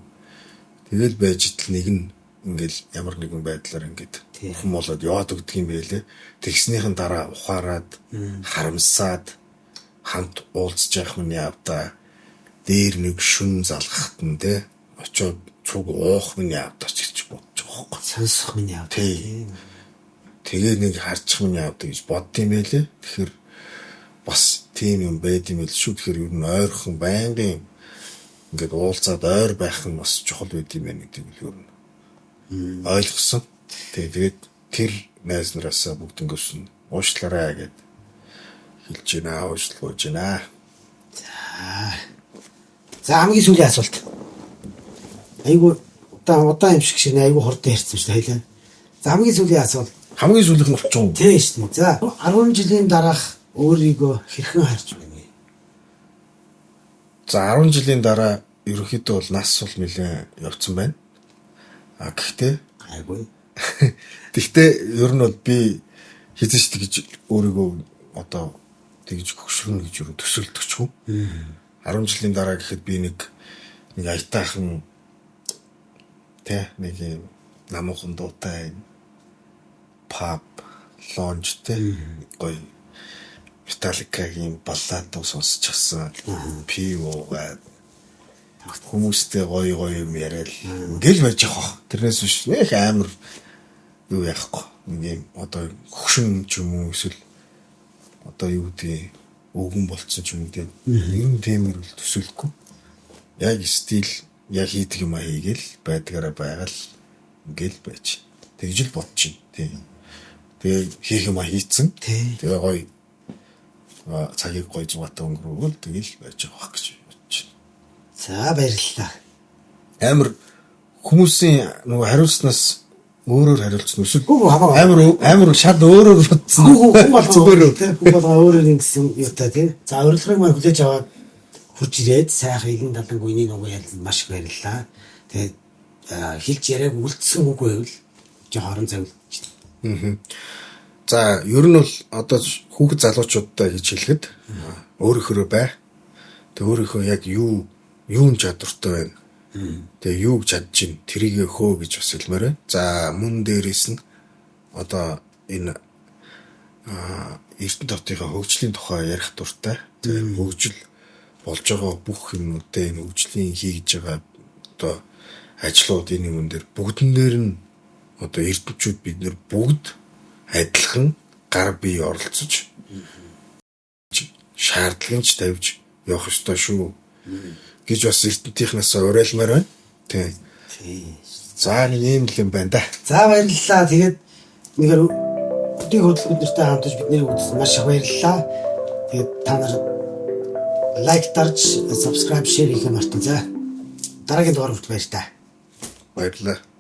Тэгэл байж итл нэг нь ингээл ямар нэгэн байдлаар ингээд хүн болоод яваад өгдөг юм байлээ. Тэгснийхэн дараа ухаарад харамсаад хамт уулзж явах миний авдаа дээр нэг шүн залгахт нь те очоод цуг уух миний авдаа ч гэж бодож байгаа байхгүй. Сонсох миний авдаа. Тэгээ нэг харчих миний авдаа гэж бодд юм байлээ. Тэгэхээр бас тийм юм байд юм л шүү. Тэгэхээр ер нь ойрхон байнгын ингээд уулзаад ойр байх нь бас чухал байд юм байна гэдэг нь ер нь ойлгосон. Тэгээд тэр найз нараасаа бүгднгээс нь уушлаарай гэд хэлж байна, уушлуулж байна. За хамгийн сүүлийн асуулт. Айгу удаан юм шиг айгу хурдан ярьсан шүү дээ хоёлаа. За хамгийн сүүлийн асуулт. Хамгийн сүүлийнх нь 30. Тийм шүү дээ. За 10 жилийн дараах өөрийгөө хэрхэн харж байна вэ? За 10 жилийн дараа ерөнхийдөө бол нас бол нэлээд явцсан байна. Гэхдээ айгүй. Гэхдээ ер нь бол би хэзээ ч тэгж өөрийгөө одоо тэгж хөшрөн гэж юу төсөөлдөг ч юм. 10 жилийн дараа гэхэд би нэг аятайхан нэг юм намуухан дуутай pop launch гоё Metallica-гийн баллад сонсчихсан. Пивогаа хүмүүстэй гоё юм яриад ингээл байж байгаа. Тэрнээс биш нэг амар юу яахгүй. Нэг юм одоо хөшин ч юм уу эсвэл одоо юу гэдэг өвгөн болцсон ч юм уу тийм. Ер нь тиймэр л төсөөлөхгүй. Яг стил яг хийдэг юм хийгээл байдгаараа байгаал ингээл байж. Тэгж л бодчих. Тийм. Тэгээ хийх юм хийцэн. Тэгээ гоё цагийг гоё зугаатай өнгөрөөгөл тэгэл байж байгаа гэж бодож байна. За баярлалаа. Амар хүмүүсийн нөгөө хариулснаас өөрөөр хариулсан эсвэл амар шал өөрөөр бодсон. Хүн өөрөөр ингэсэн юутай тийм. За урилгыг маань хүлээж аваад хурж ирээд сайхан илэн таланг үений нөгөө ялсан маш их баярлалаа. Тэгээд хэлж яриаг үлдсэн үгүй байвал жоохон завилж. За ер нь бол одоо хүүхэд залуучуудтай гэж хэлэхэд өөрийнхөө бай. Тэг өөрийнхөө яг юун чадвартай байна. Тэгээ юу гэж чадж чинь тэрийг хөө гэж бас хэлмээр байна. За мөн дээрээс нь одоо энэ Эрдэнэ хотынхаа хөгжлийн тухай ярих дуртай. Тэгээ хөгжил болж байгаа бүх юмнуудаа энэ хөгжлийн хийж байгаа одоо ажлууд энэ юм дээр бүгдэн дээр нь одоо эрдэмтчүүд бид нэр бүгд адилхан гар бие оролцож шаардлагынч тавьж явах ёстой шүү гэж бас эрдэнтийнхнээс уриалмаар байна. Тий. За нэг юм л юм байна да. За баярлалаа. Тэгээд нэгээр өдний хөдөлгөөн нэртэй хамтаж бидний үзсэн маш их баярлалаа. Тэгээд та нар лайк дарж, subscribe, share хийх юм мартаа. За дараагийн дугаар хүртэл баяр та. Баярлалаа.